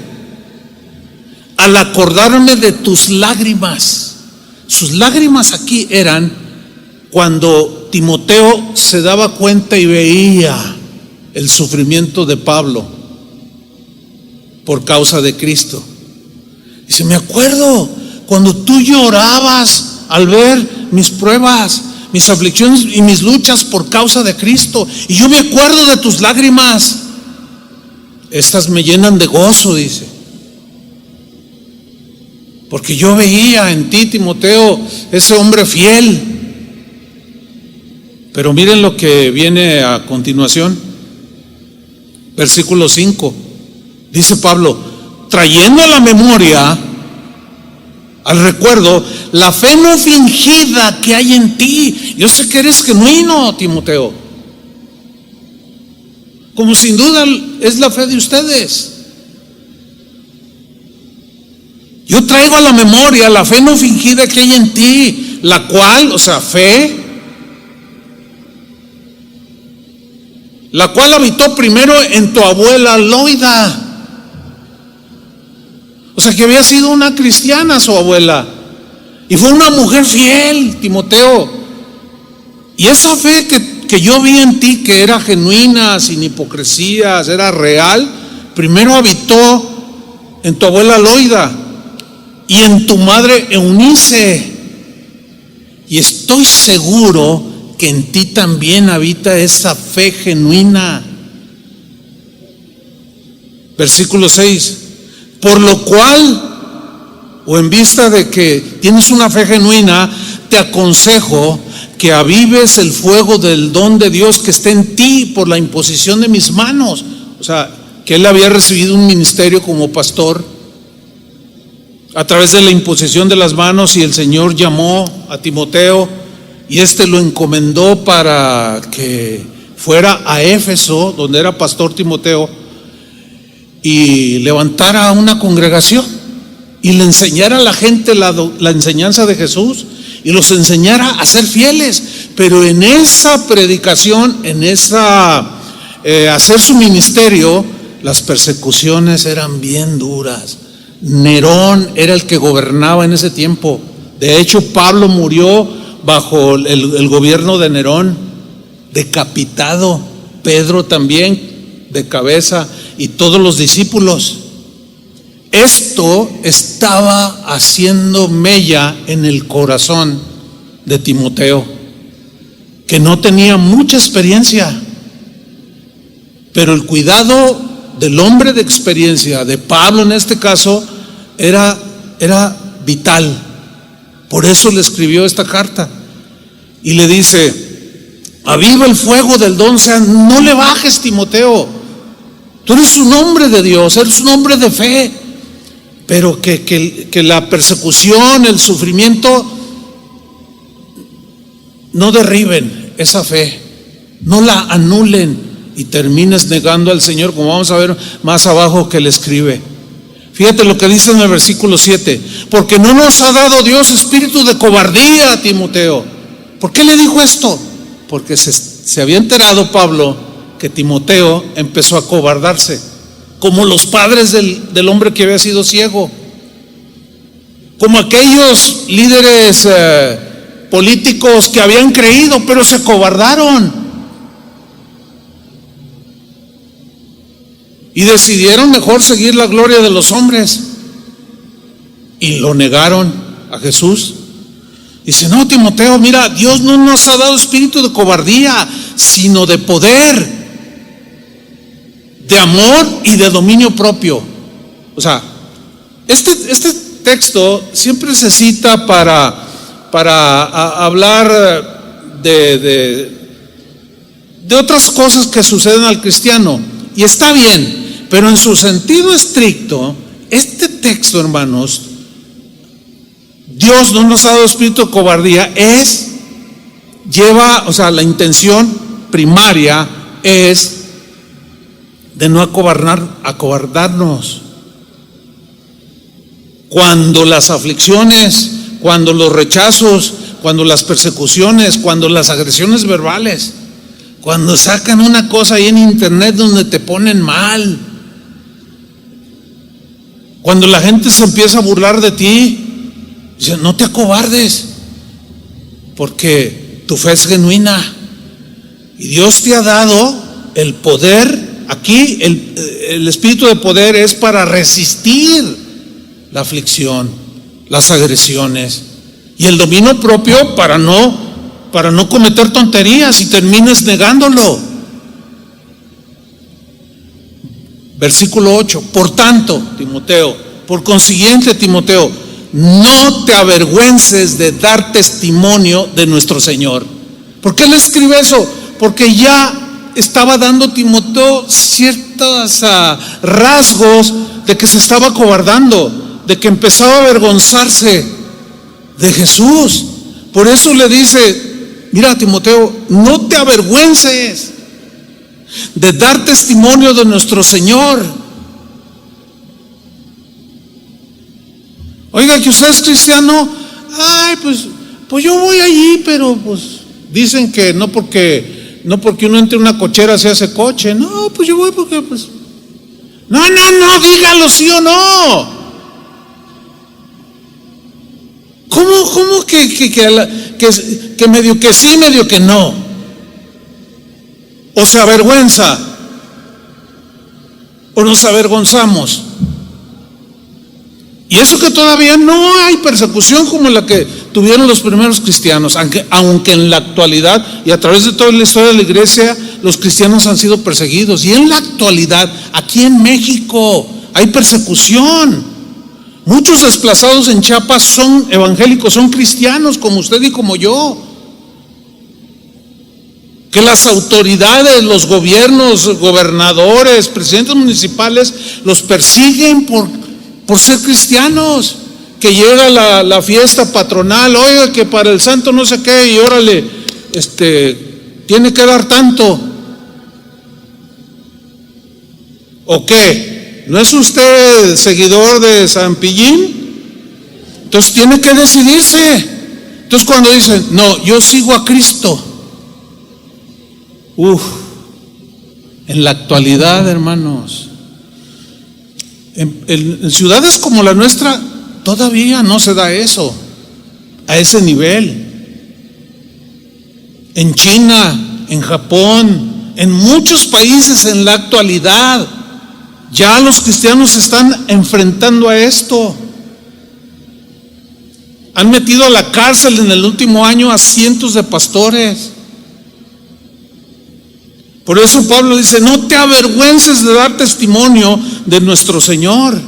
al acordarme de tus lágrimas. Sus lágrimas aquí eran cuando Timoteo se daba cuenta y veía el sufrimiento de Pablo por causa de Cristo. Dice: me acuerdo cuando tú llorabas al ver mis pruebas, mis aflicciones y mis luchas por causa de Cristo, y yo me acuerdo de tus lágrimas. Estas me llenan de gozo, dice, porque yo veía en ti, Timoteo, ese hombre fiel. Pero miren lo que viene a continuación, versículo 5. Dice Pablo: trayendo a la memoria, al recuerdo, la fe no fingida que hay en ti. Yo sé que eres genuino, Timoteo, como sin duda es la fe de ustedes. Yo traigo a la memoria la fe no fingida que hay en ti, la cual, o sea, fe, la cual habitó primero en tu abuela Loida. O sea, que había sido una cristiana su abuela, y fue una mujer fiel, Timoteo. Y esa fe que yo vi en ti, que era genuina, sin hipocresías, era real, primero habitó en tu abuela Loida y en tu madre Eunice. Y estoy seguro que en ti también habita esa fe genuina. Versículo 6. Por lo cual, o en vista de que tienes una fe genuina, te aconsejo que avives el fuego del don de Dios que está en ti por la imposición de mis manos. O sea, que él había recibido un ministerio como pastor a través de la imposición de las manos, y el Señor llamó a Timoteo y lo encomendó para que fuera a Éfeso, donde era pastor Timoteo, y levantara una congregación y le enseñara a la gente la enseñanza de Jesús, y los enseñara a ser fieles. Pero en esa predicación, en hacer su ministerio, las persecuciones eran bien duras. Nerón era el que gobernaba en ese tiempo. De hecho, Pablo murió bajo el gobierno de Nerón, decapitado. Pedro también de cabeza, y todos los discípulos. Esto estaba haciendo mella en el corazón de Timoteo, que no tenía mucha experiencia, pero el cuidado del hombre de experiencia, de Pablo en este caso, era vital. Por eso le escribió esta carta y le dice: aviva el fuego del don, o sea, no le bajes, Timoteo. Tú eres un hombre de Dios, eres un hombre de fe, pero que la persecución, el sufrimiento no derriben esa fe, no la anulen y termines negando al Señor, como vamos a ver más abajo que le escribe. Fíjate lo que dice en el versículo 7: porque no nos ha dado Dios espíritu de cobardía, Timoteo. ¿Por qué le dijo esto? Porque se había enterado Pablo que Timoteo empezó a cobardarse, como los padres del hombre que había sido ciego, como aquellos líderes políticos que habían creído pero se cobardaron y decidieron mejor seguir la gloria de los hombres y lo negaron a Jesús. Dice: no, Timoteo, mira, Dios no nos ha dado espíritu de cobardía, sino de poder, de amor y de dominio propio. O sea, este texto siempre se cita para hablar de otras cosas que suceden al cristiano, y está bien, pero en su sentido estricto, este texto, hermanos, Dios no nos ha dado espíritu de cobardía, la intención primaria es de no acobardarnos. Cuando las aflicciones, cuando los rechazos, cuando las persecuciones, cuando las agresiones verbales, cuando sacan una cosa ahí en internet donde te ponen mal, cuando la gente se empieza a burlar de ti, dice: no te acobardes, porque tu fe es genuina y Dios te ha dado el poder. Aquí el espíritu de poder es para resistir la aflicción, las agresiones, y el dominio propio para no cometer tonterías y termines negándolo. Versículo 8: por tanto, Timoteo, por consiguiente, Timoteo, no te avergüences de dar testimonio de nuestro Señor. ¿Por qué le escribe eso? Porque ya estaba dando Timoteo ciertos rasgos de que se estaba acobardando, de que empezaba a avergonzarse de Jesús. Por eso le dice: mira, Timoteo, no te avergüences de dar testimonio de nuestro Señor. Oiga, que usted es cristiano. Ay, pues yo voy allí, pero pues dicen que no porque uno entre en una cochera se hace coche. No, pues yo voy porque pues no, dígalo sí o no. ¿Cómo que medio que sí, medio que no? O se avergüenza, o nos avergonzamos. Y eso que todavía no hay persecución como la que tuvieron los primeros cristianos, aunque en la actualidad y a través de toda la historia de la iglesia los cristianos han sido perseguidos. Y en la actualidad, aquí en México, hay persecución. Muchos desplazados en Chiapas son evangélicos, son cristianos como usted y como yo. Que las autoridades, los gobiernos, gobernadores, presidentes municipales los persiguen por ser cristianos. Que llega la fiesta patronal, oiga, que para el santo no sé qué, y órale, tiene que dar tanto. ¿O qué? ¿No es usted seguidor de San Pillín? Entonces tiene que decidirse. Entonces cuando dicen: no, yo sigo a Cristo. En la actualidad, hermanos, En ciudades como la nuestra todavía no se da eso, a ese nivel. En China, en Japón, en muchos países en la actualidad, ya los cristianos se están enfrentando a esto. Han metido a la cárcel en el último año a cientos de pastores. Por eso Pablo dice: no te avergüences de dar testimonio de nuestro Señor,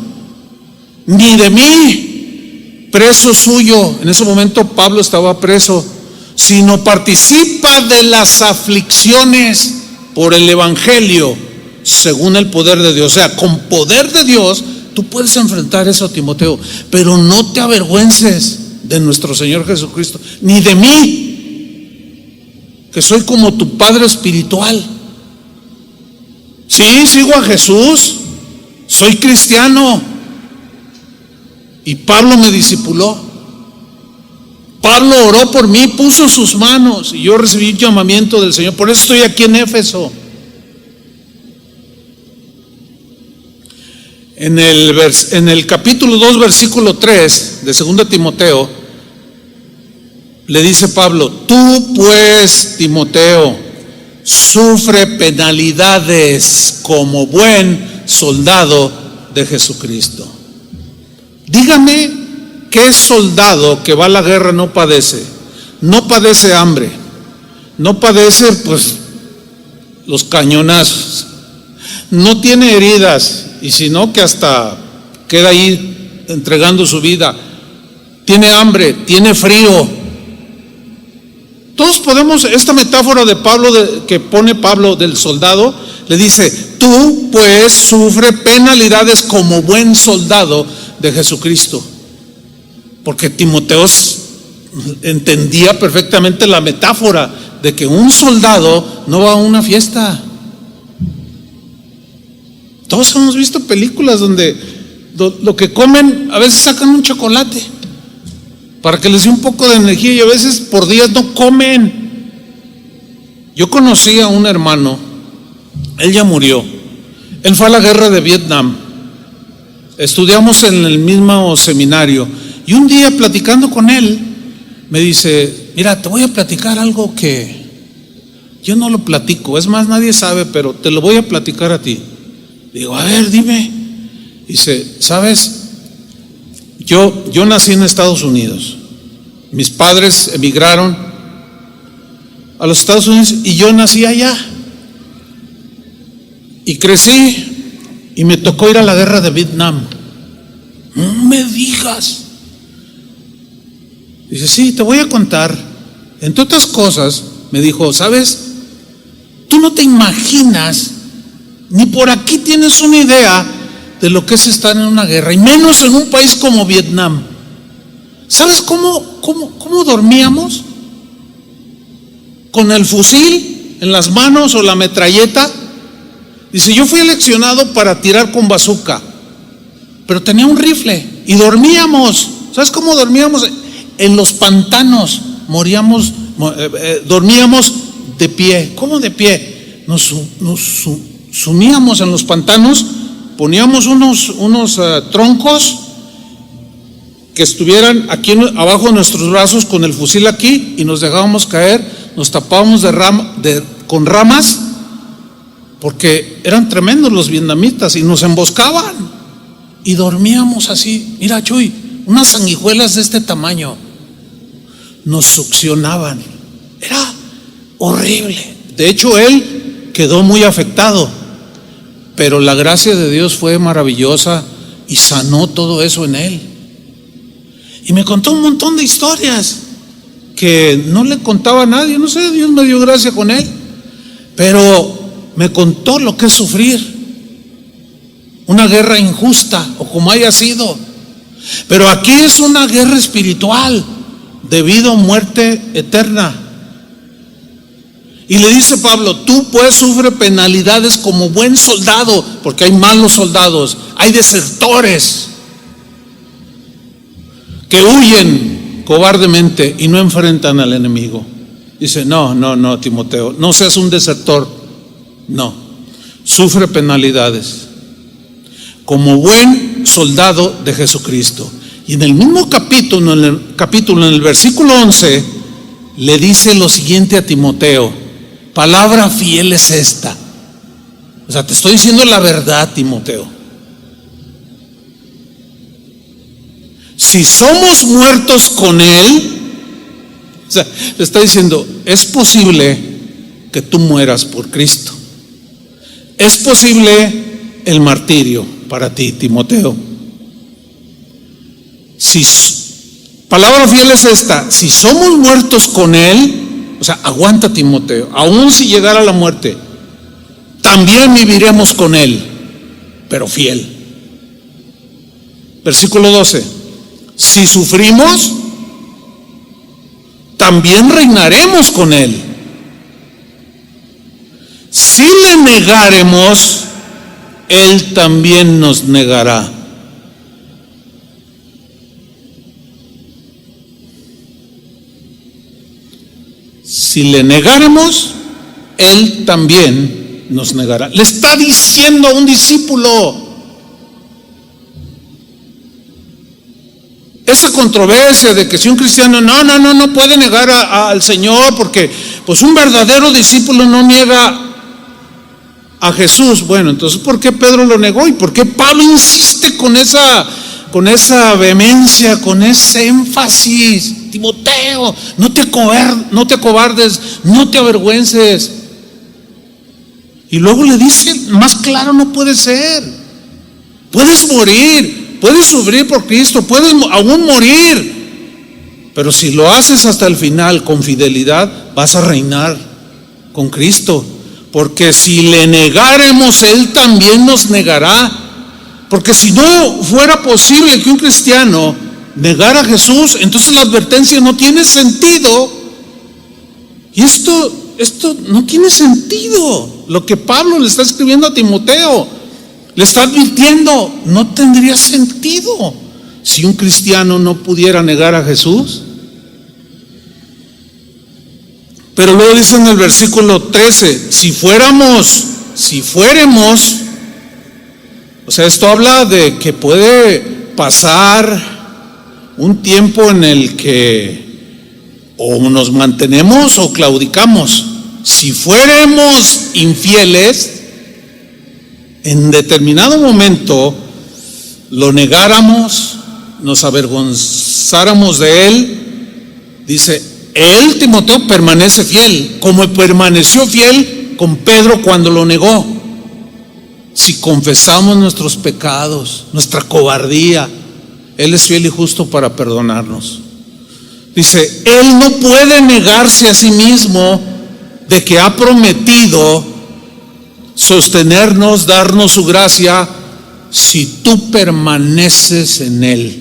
ni de mí, preso suyo. En ese momento Pablo estaba preso, sino participa de las aflicciones por el Evangelio, según el poder de Dios. O sea, con poder de Dios tú puedes enfrentar eso, Timoteo, pero no te avergüences de nuestro Señor Jesucristo, ni de mí, que soy como tu padre espiritual. Sí, sigo a Jesús, soy cristiano, y Pablo me discipuló. Pablo oró por mí, puso sus manos, y yo recibí un llamamiento del Señor. Por eso estoy aquí en Éfeso. En el capítulo 2, versículo 3 de 2 Timoteo, le dice Pablo: tú pues, Timoteo, sufre penalidades como buen soldado de Jesucristo. Dígame, ¿qué soldado que va a la guerra no padece? No padece hambre, no padece pues los cañonazos, no tiene heridas, y si no, que hasta queda ahí entregando su vida. Tiene hambre, tiene frío. Todos podemos, esta metáfora de Pablo, que pone Pablo del soldado, le dice: tú pues sufre penalidades como buen soldado de Jesucristo. Porque Timoteo entendía perfectamente la metáfora de que un soldado no va a una fiesta. Todos hemos visto películas donde lo que comen, a veces sacan un chocolate para que les dé un poco de energía, y a veces por días no comen. Yo conocí a un hermano, él ya murió, él fue a la guerra de Vietnam, estudiamos en el mismo seminario, y un día platicando con él me dice: mira, te voy a platicar algo que yo no lo platico, es más, nadie sabe, pero te lo voy a platicar a ti. Digo: a ver, dime. Dice: ¿sabes? Yo nací en Estados Unidos, mis padres emigraron a los Estados Unidos y yo nací allá, y crecí, y me tocó ir a la guerra de Vietnam. No me digas. Dice: sí, te voy a contar. Entre otras cosas, me dijo: ¿sabes? Tú no te imaginas, ni por aquí tienes una idea de lo que es estar en una guerra, y menos en un país como Vietnam. ¿Sabes cómo dormíamos? Con el fusil en las manos o la metralleta. Dice: yo fui eleccionado para tirar con bazooka, pero tenía un rifle y dormíamos. ¿Sabes cómo dormíamos? En los pantanos dormíamos de pie. ¿Cómo de pie? Nos sumíamos en los pantanos, poníamos unos troncos que estuvieran aquí abajo de nuestros brazos, con el fusil aquí, y nos dejábamos caer, nos tapábamos con ramas, porque eran tremendos los vietnamitas y nos emboscaban, y dormíamos así. Mira, Chuy, unas sanguijuelas de este tamaño nos succionaban, era horrible. De hecho, él quedó muy afectado, pero la gracia de Dios fue maravillosa y sanó todo eso en él. Y me contó un montón de historias que no le contaba a nadie. No sé, Dios me dio gracia con él, pero me contó lo que es sufrir una guerra injusta, o como haya sido. Pero aquí es una guerra espiritual, debido a muerte eterna. Y le dice Pablo: tú pues sufre penalidades como buen soldado, porque hay malos soldados, hay desertores que huyen cobardemente y no enfrentan al enemigo. Dice: no, Timoteo, no seas un desertor. No, sufre penalidades. como buen soldado de Jesucristo. Y en el mismo capítulo, en el versículo 11, le dice lo siguiente a Timoteo: palabra fiel es esta. O sea, te estoy diciendo la verdad, Timoteo. Si somos muertos con Él, o sea, le está diciendo, es posible que tú mueras por Cristo. Es posible el martirio para ti, Timoteo. Palabra fiel es esta: si somos muertos con Él, o sea, aguanta, Timoteo, aún si llegara la muerte, también viviremos con Él, pero fiel. Versículo 12: si sufrimos, también reinaremos con Él. Si le negáremos, Él también nos negará. Si le negáremos, Él también nos negará. Le está diciendo a un discípulo. Esa controversia de que si un cristiano no puede negar al Señor, porque pues un verdadero discípulo no niega a Jesús. Bueno, entonces ¿por qué Pedro lo negó? ¿Y por qué Pablo insiste con esa vehemencia, con ese énfasis? Timoteo, no te acobardes, no te avergüences. Y luego le dice, más claro no puede ser. Puedes morir, puedes sufrir por Cristo, puedes aún morir, pero si lo haces hasta el final con fidelidad, vas a reinar con Cristo. Porque si le negáremos, Él también nos negará. Porque si no fuera posible que un cristiano negara a Jesús, entonces la advertencia no tiene sentido. Y esto no tiene sentido. Lo que Pablo le está escribiendo a Timoteo, le está advirtiendo, no tendría sentido si un cristiano no pudiera negar a Jesús. Pero luego dice en el versículo 13, si fuéramos, o sea, esto habla de que puede pasar un tiempo en el que o nos mantenemos o claudicamos. Si fuéramos infieles, en determinado momento lo negáramos, nos avergonzáramos de Él, dice, Él, Timoteo, permanece fiel, como permaneció fiel con Pedro cuando lo negó. Si confesamos nuestros pecados, nuestra cobardía, Él es fiel y justo para perdonarnos. Dice, Él no puede negarse a sí mismo de que ha prometido sostenernos, darnos su gracia, si tú permaneces en Él.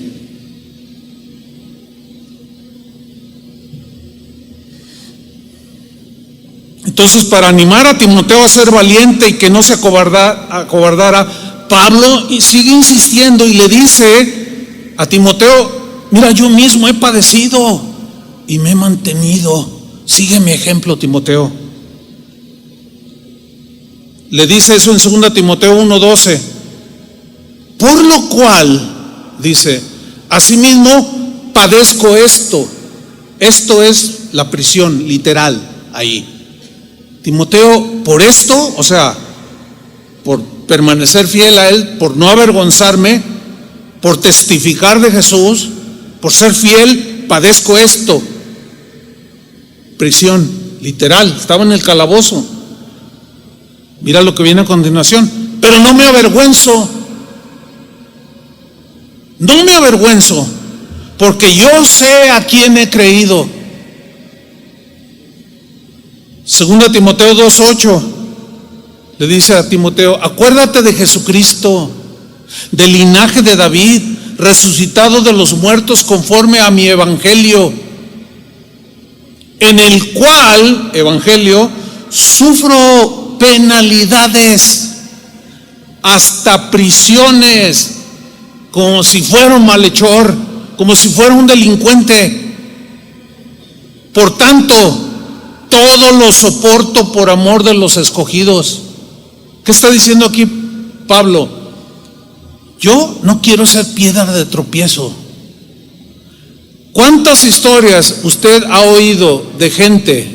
Entonces, para animar a Timoteo a ser valiente y que no se acobardara, Pablo sigue insistiendo y le dice a Timoteo, mira, yo mismo he padecido y me he mantenido. Sigue mi ejemplo, Timoteo. Le dice eso en 2 Timoteo 1:12. Por lo cual, dice, asimismo padezco esto. Esto es la prisión, literal, ahí. Timoteo, por esto, o sea, por permanecer fiel a Él, por no avergonzarme, por testificar de Jesús, por ser fiel, padezco esto. Prisión, literal, estaba en el calabozo. Mira lo que viene a continuación. Pero no me avergüenzo. No me avergüenzo, porque yo sé a quién he creído. 2 Timoteo 2:8 le dice a Timoteo, acuérdate de Jesucristo, del linaje de David, resucitado de los muertos conforme a mi evangelio, en el cual, evangelio, sufro penalidades, hasta prisiones, como si fuera un malhechor, como si fuera un delincuente. Por tanto, todo lo soporto por amor de los escogidos. ¿Qué está diciendo aquí Pablo? Yo no quiero ser piedra de tropiezo. ¿Cuántas historias usted ha oído de gente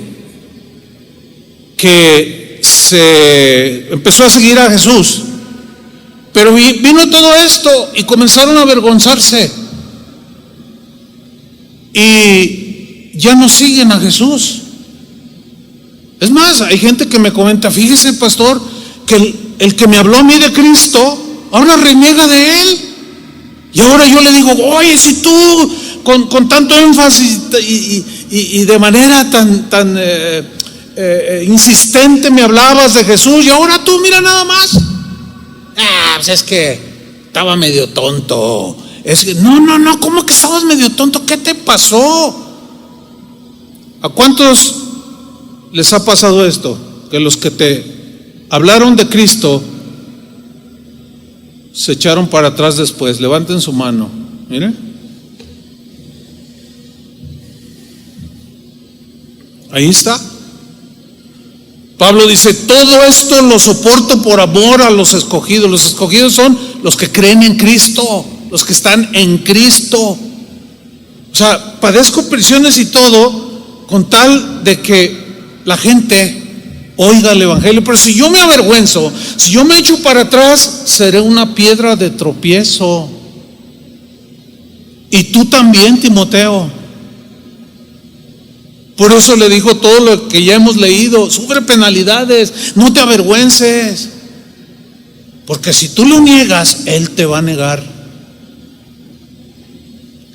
que se empezó a seguir a Jesús, pero vino todo esto y comenzaron a avergonzarse y ya no siguen a Jesús? Es más, hay gente que me comenta: fíjese, pastor, que el que me habló a mí de Cristo ahora reniega de él, y ahora yo le digo: oye, si tú con tanto énfasis y de manera tan insistente me hablabas de Jesús, y ahora tú, mira nada más. Pues es que estaba medio tonto. Es que no, ¿cómo que estabas medio tonto? ¿Qué te pasó? ¿A cuántos les ha pasado esto? Que los que te hablaron de Cristo se echaron para atrás después. Levanten su mano. Miren. Ahí está. Pablo dice: todo esto lo soporto por amor a los escogidos. Los escogidos son los que creen en Cristo, los que están en Cristo. O sea, padezco prisiones y todo con tal de que la gente oiga el evangelio. Pero si yo me avergüenzo, si yo me echo para atrás, seré una piedra de tropiezo. Y tú también, Timoteo. Por eso le dijo todo lo que ya hemos leído: sufre penalidades, no te avergüences, porque si tú lo niegas, Él te va a negar.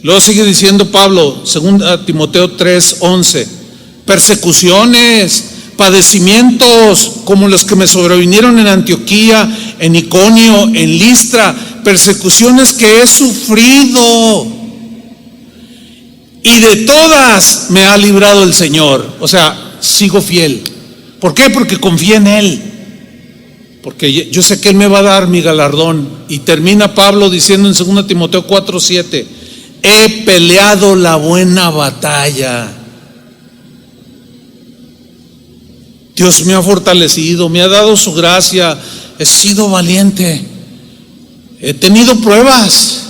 Luego sigue diciendo Pablo, 2 Timoteo 3:11: persecuciones, padecimientos como los que me sobrevinieron en Antioquía, en Iconio, en Listra, persecuciones que he sufrido, y de todas me ha librado el Señor. O sea, sigo fiel. ¿Por qué? Porque confío en Él, porque yo sé que Él me va a dar mi galardón. Y termina Pablo diciendo en 2 Timoteo 4:7: he peleado la buena batalla. Dios me ha fortalecido, me ha dado su gracia, he sido valiente, he tenido pruebas.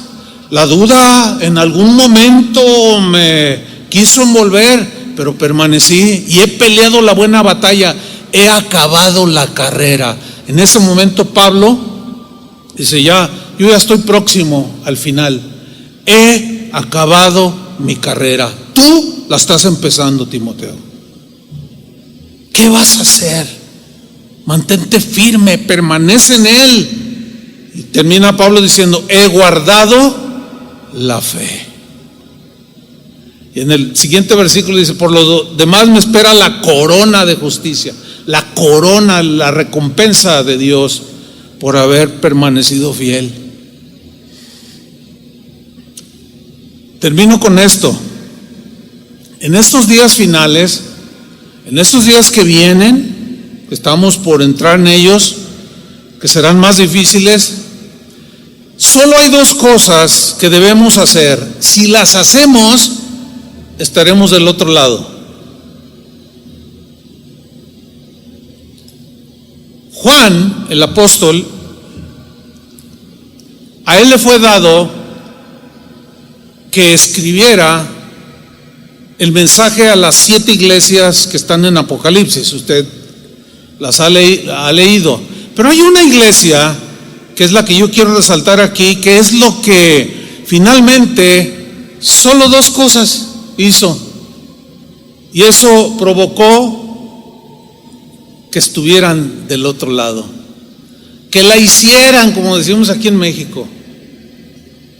La duda en algún momento me quiso envolver, pero permanecí y he peleado la buena batalla, he acabado la carrera. En ese momento Pablo dice: yo ya estoy próximo al final, he acabado mi carrera. Tú la estás empezando, Timoteo. ¿Qué vas a hacer? Mantente firme, permanece en Él. Y termina Pablo diciendo: he guardado la fe. Y en el siguiente versículo dice: por lo demás me espera la corona de justicia, la corona, la recompensa de Dios por haber permanecido fiel. Termino con esto. En estos días finales, en estos días que vienen, que estamos por entrar en ellos, que serán más difíciles, solo hay dos cosas que debemos hacer. Si las hacemos, estaremos del otro lado. Juan, el apóstol, a él le fue dado que escribiera el mensaje a las 7 iglesias que están en Apocalipsis. Usted las ha leído. Pero hay una iglesia que es la que yo quiero resaltar aquí, que es lo que finalmente solo dos cosas hizo, y eso provocó que estuvieran del otro lado, que la hicieran, como decimos aquí en México.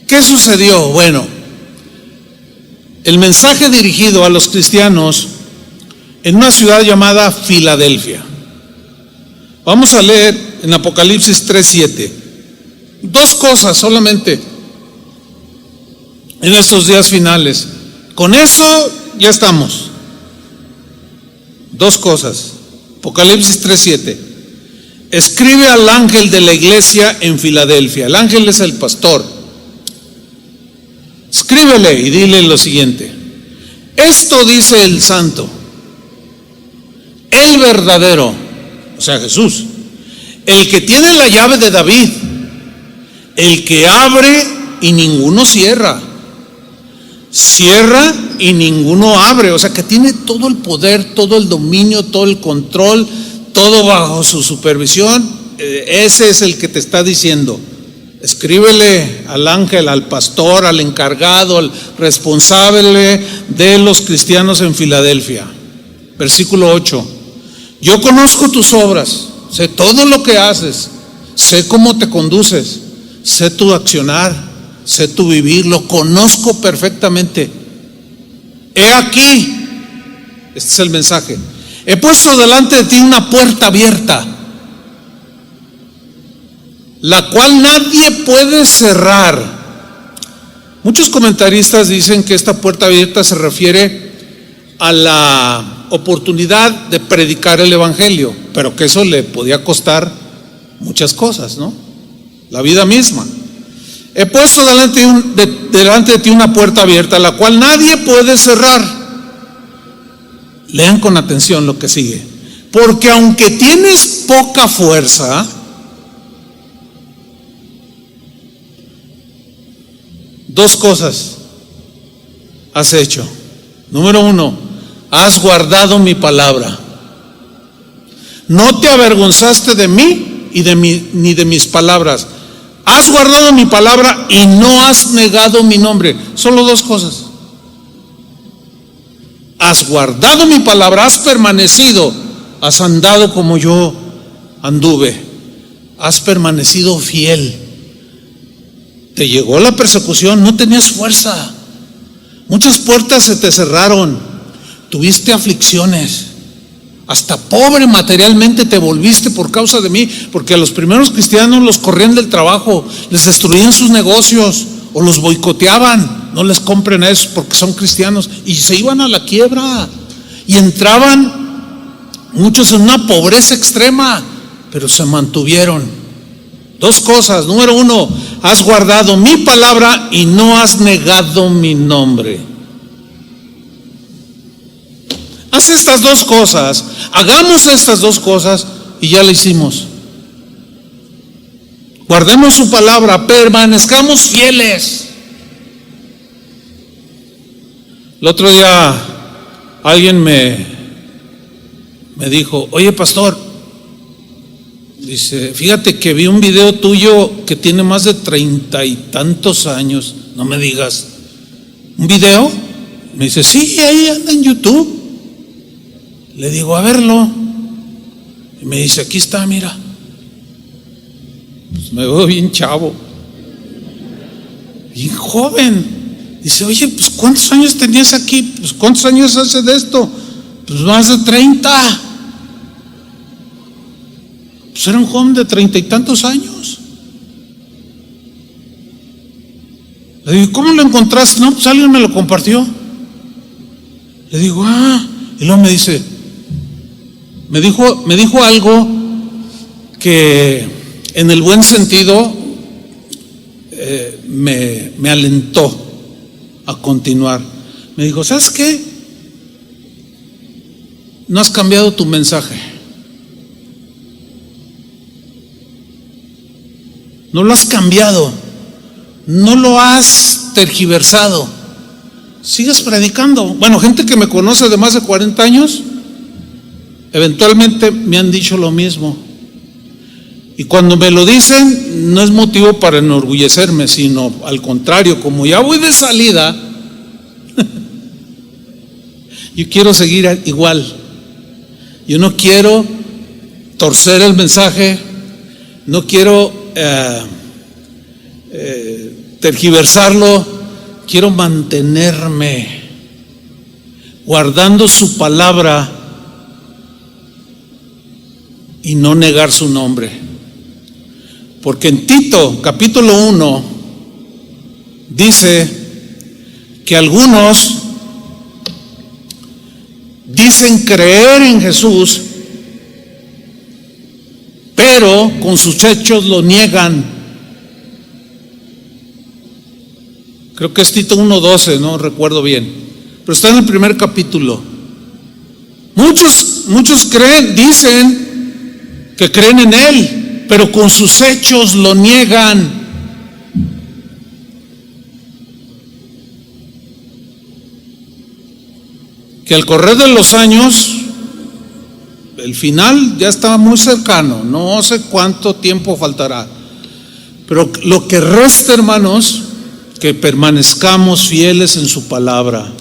¿Qué sucedió? Bueno, el mensaje dirigido a los cristianos en una ciudad llamada Filadelfia. Vamos a leer en Apocalipsis 3:7. Dos cosas solamente en estos días finales. Con eso ya estamos. Dos cosas. Apocalipsis 3:7. Escribe al ángel de la iglesia en Filadelfia. El ángel es el pastor. Escríbele y dile lo siguiente: esto dice el santo, el verdadero, o sea, Jesús, el que tiene la llave de David, El que abre y ninguno cierra. Cierra y ninguno abre. O sea que tiene todo el poder, todo el dominio, todo el control, todo bajo su supervisión. Ese es el que te está diciendo: escríbele al ángel, al pastor, al encargado, al responsable de los cristianos en Filadelfia. Versículo 8: yo conozco tus obras, sé todo lo que haces, sé cómo te conduces, sé tu accionar, sé tu vivir, lo conozco perfectamente. He aquí, este es el mensaje, he puesto delante de ti una puerta abierta, la cual nadie puede cerrar. Muchos comentaristas dicen que esta puerta abierta se refiere a la oportunidad de predicar el evangelio, pero que eso le podía costar muchas cosas, ¿no? La vida misma. He puesto delante de ti una puerta abierta, la cual nadie puede cerrar. Lean con atención lo que sigue. Porque aunque tienes poca fuerza, dos cosas has hecho. Número uno, has guardado mi palabra. No te avergonzaste de mí ni de mis palabras. Has guardado mi palabra y no has negado mi nombre. Solo dos cosas. Has guardado mi palabra, has permanecido, has andado como yo anduve, has permanecido fiel. Te llegó la persecución, no tenías fuerza. Muchas puertas se te cerraron, tuviste aflicciones, hasta pobre materialmente te volviste por causa de mí, porque a los primeros cristianos los corrían del trabajo, les destruían sus negocios o los boicoteaban. No les compren eso porque son cristianos, y se iban a la quiebra y entraban muchos en una pobreza extrema, pero se mantuvieron. Dos cosas. Número uno, has guardado mi palabra y no has negado mi nombre. Haz estas dos cosas, hagamos estas dos cosas y ya lo hicimos. Guardemos su palabra, permanezcamos fieles. El otro día alguien me dijo: oye, pastor, dice, fíjate que vi un video tuyo que tiene más de 30 y tantos años. No me digas. ¿Un video? Me dice, sí, ahí anda en YouTube. Le digo, a verlo. Y me dice, aquí está, mira. Pues me veo bien chavo, bien joven. Dice, oye, pues ¿cuántos años tenías aquí? Pues ¿cuántos años hace de esto? Pues más de 30. Pues era un joven de 30 y tantos años. Le digo, ¿cómo lo encontraste? No, pues alguien me lo compartió. Le digo, y luego me dice, me dijo algo que en el buen sentido me alentó a continuar. Me dijo, ¿sabes qué? No has cambiado tu mensaje. No lo has cambiado, no lo has tergiversado. Sigues predicando. Bueno, gente que me conoce de más de 40 años, eventualmente me han dicho lo mismo. Y cuando me lo dicen, no es motivo para enorgullecerme, sino al contrario, como ya voy de salida, yo quiero seguir igual. Yo no quiero torcer el mensaje, no quiero tergiversarlo, quiero mantenerme guardando su palabra y no negar su nombre. Porque en Tito capítulo 1 dice que algunos dicen creer en Jesús, pero con sus hechos lo niegan. Creo que es Tito 1:12, no recuerdo bien, pero está en el primer capítulo. Muchos dicen que creen en Él, pero con sus hechos lo niegan. que al correr de los años, el final ya está muy cercano, no sé cuánto tiempo faltará, pero lo que resta, hermanos, que permanezcamos fieles en su palabra.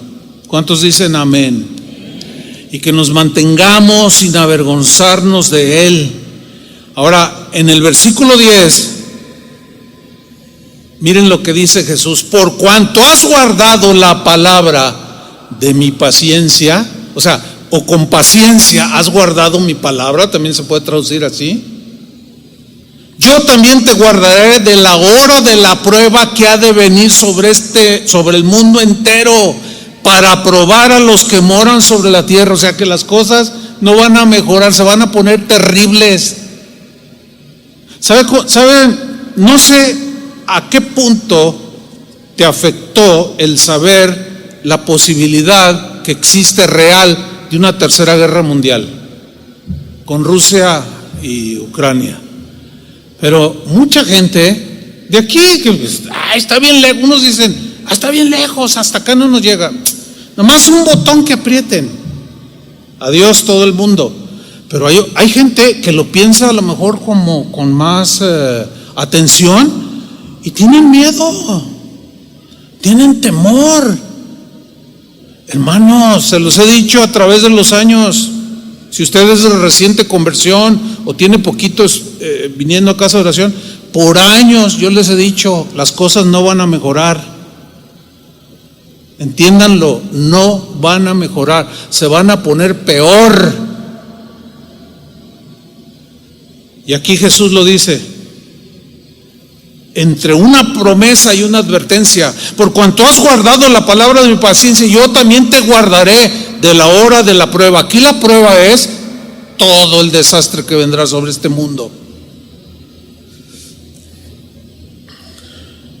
¿Cuántos dicen amén? Y que nos mantengamos sin avergonzarnos de él. Ahora, en el versículo 10, miren lo que dice Jesús: por cuanto has guardado la palabra de mi paciencia, o sea, o con paciencia has guardado mi palabra, también se puede traducir así. Yo también te guardaré de la hora de la prueba que ha de venir sobre el mundo entero, para probar a los que moran sobre la tierra. O sea que las cosas no van a mejorar, se van a poner terribles. ¿Saben? No sé a qué punto te afectó el saber la posibilidad que existe real de una tercera guerra mundial con Rusia y Ucrania. Pero mucha gente de aquí que está bien lejos, unos dicen está bien lejos, hasta acá no nos llega. Nomás un botón que aprieten, adiós todo el mundo. Pero hay gente que lo piensa a lo mejor como con más atención y tienen miedo, tienen temor. Hermanos, se los he dicho a través de los años. Si usted es de reciente conversión o tiene poquitos viniendo a casa de oración, por años yo les he dicho, las cosas no van a mejorar. Entiéndanlo, no van a mejorar, se van a poner peor. Y aquí Jesús lo dice, entre una promesa y una advertencia: por cuanto has guardado la palabra de mi paciencia, yo también te guardaré de la hora de la prueba. Aquí la prueba es todo el desastre que vendrá sobre este mundo,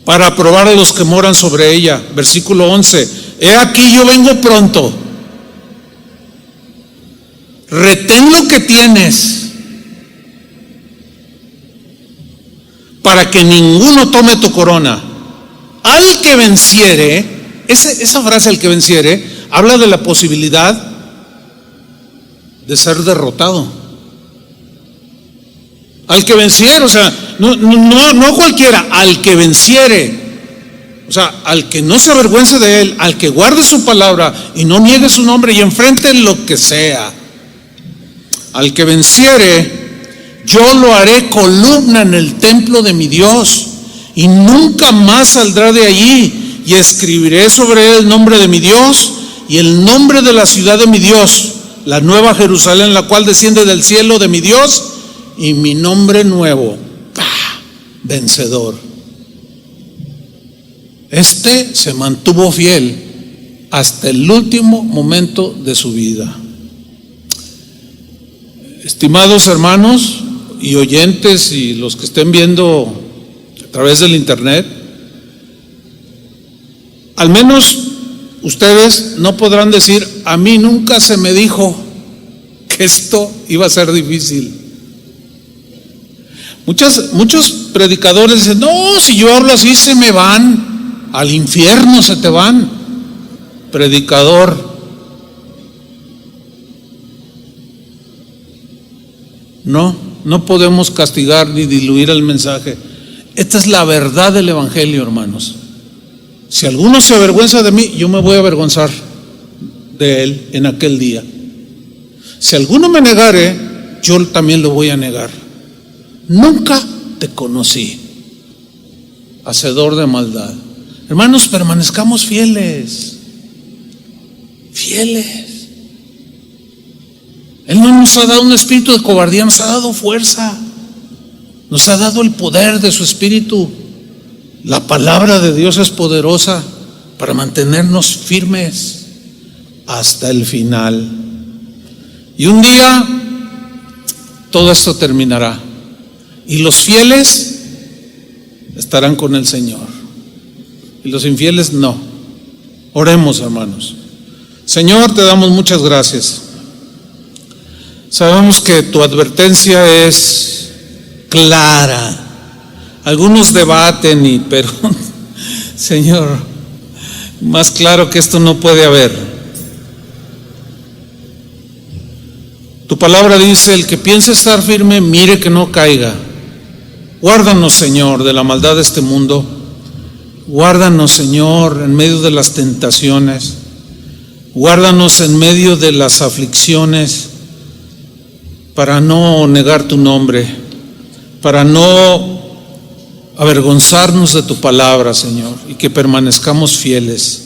para probar a los que moran sobre ella. Versículo 11: he aquí yo vengo pronto, retén lo que tienes, para que ninguno tome tu corona. Al que venciere, esa frase, al que venciere, habla de la posibilidad de ser derrotado. Al que venciere, o sea, no cualquiera, al que venciere, o sea, al que no se avergüence de él, al que guarde su palabra y no niegue su nombre y enfrente lo que sea. Al que venciere, yo lo haré columna en el templo de mi Dios, y nunca más saldrá de allí, y escribiré sobre él el nombre de mi Dios y el nombre de la ciudad de mi Dios, la nueva Jerusalén, la cual desciende del cielo de mi Dios, y mi nombre nuevo, vencedor. Este se mantuvo fiel hasta el último momento de su vida. Estimados hermanos y oyentes y los que estén viendo a través del internet, al menos ustedes no podrán decir: a mí nunca se me dijo que esto iba a ser difícil. Muchos predicadores dicen: no, si yo hablo así se me van, al infierno se te van. Predicador, no podemos castigar ni diluir el mensaje. Esta es la verdad del evangelio, hermanos. Si alguno se avergüenza de mí, yo me voy a avergonzar de él en aquel día. Si alguno me negare, yo también lo voy a negar. Nunca te conocí, hacedor de maldad. Hermanos, permanezcamos fieles. Él no nos ha dado un espíritu de cobardía, nos ha dado fuerza, nos ha dado el poder de su espíritu. La palabra de Dios es poderosa para mantenernos firmes hasta el final. Y un día todo esto terminará y los fieles estarán con el Señor y los infieles no. Oremos, hermanos. Señor, te damos muchas gracias. Sabemos que tu advertencia es clara. Algunos debaten, pero Señor, más claro que esto no puede haber. Tu palabra dice: el que piense estar firme, mire que no caiga. Guárdanos, Señor, de la maldad de este mundo. Guárdanos, Señor, en medio de las tentaciones. Guárdanos en medio de las aflicciones, para no negar tu nombre, para no avergonzarnos de tu palabra, Señor, y que permanezcamos fieles.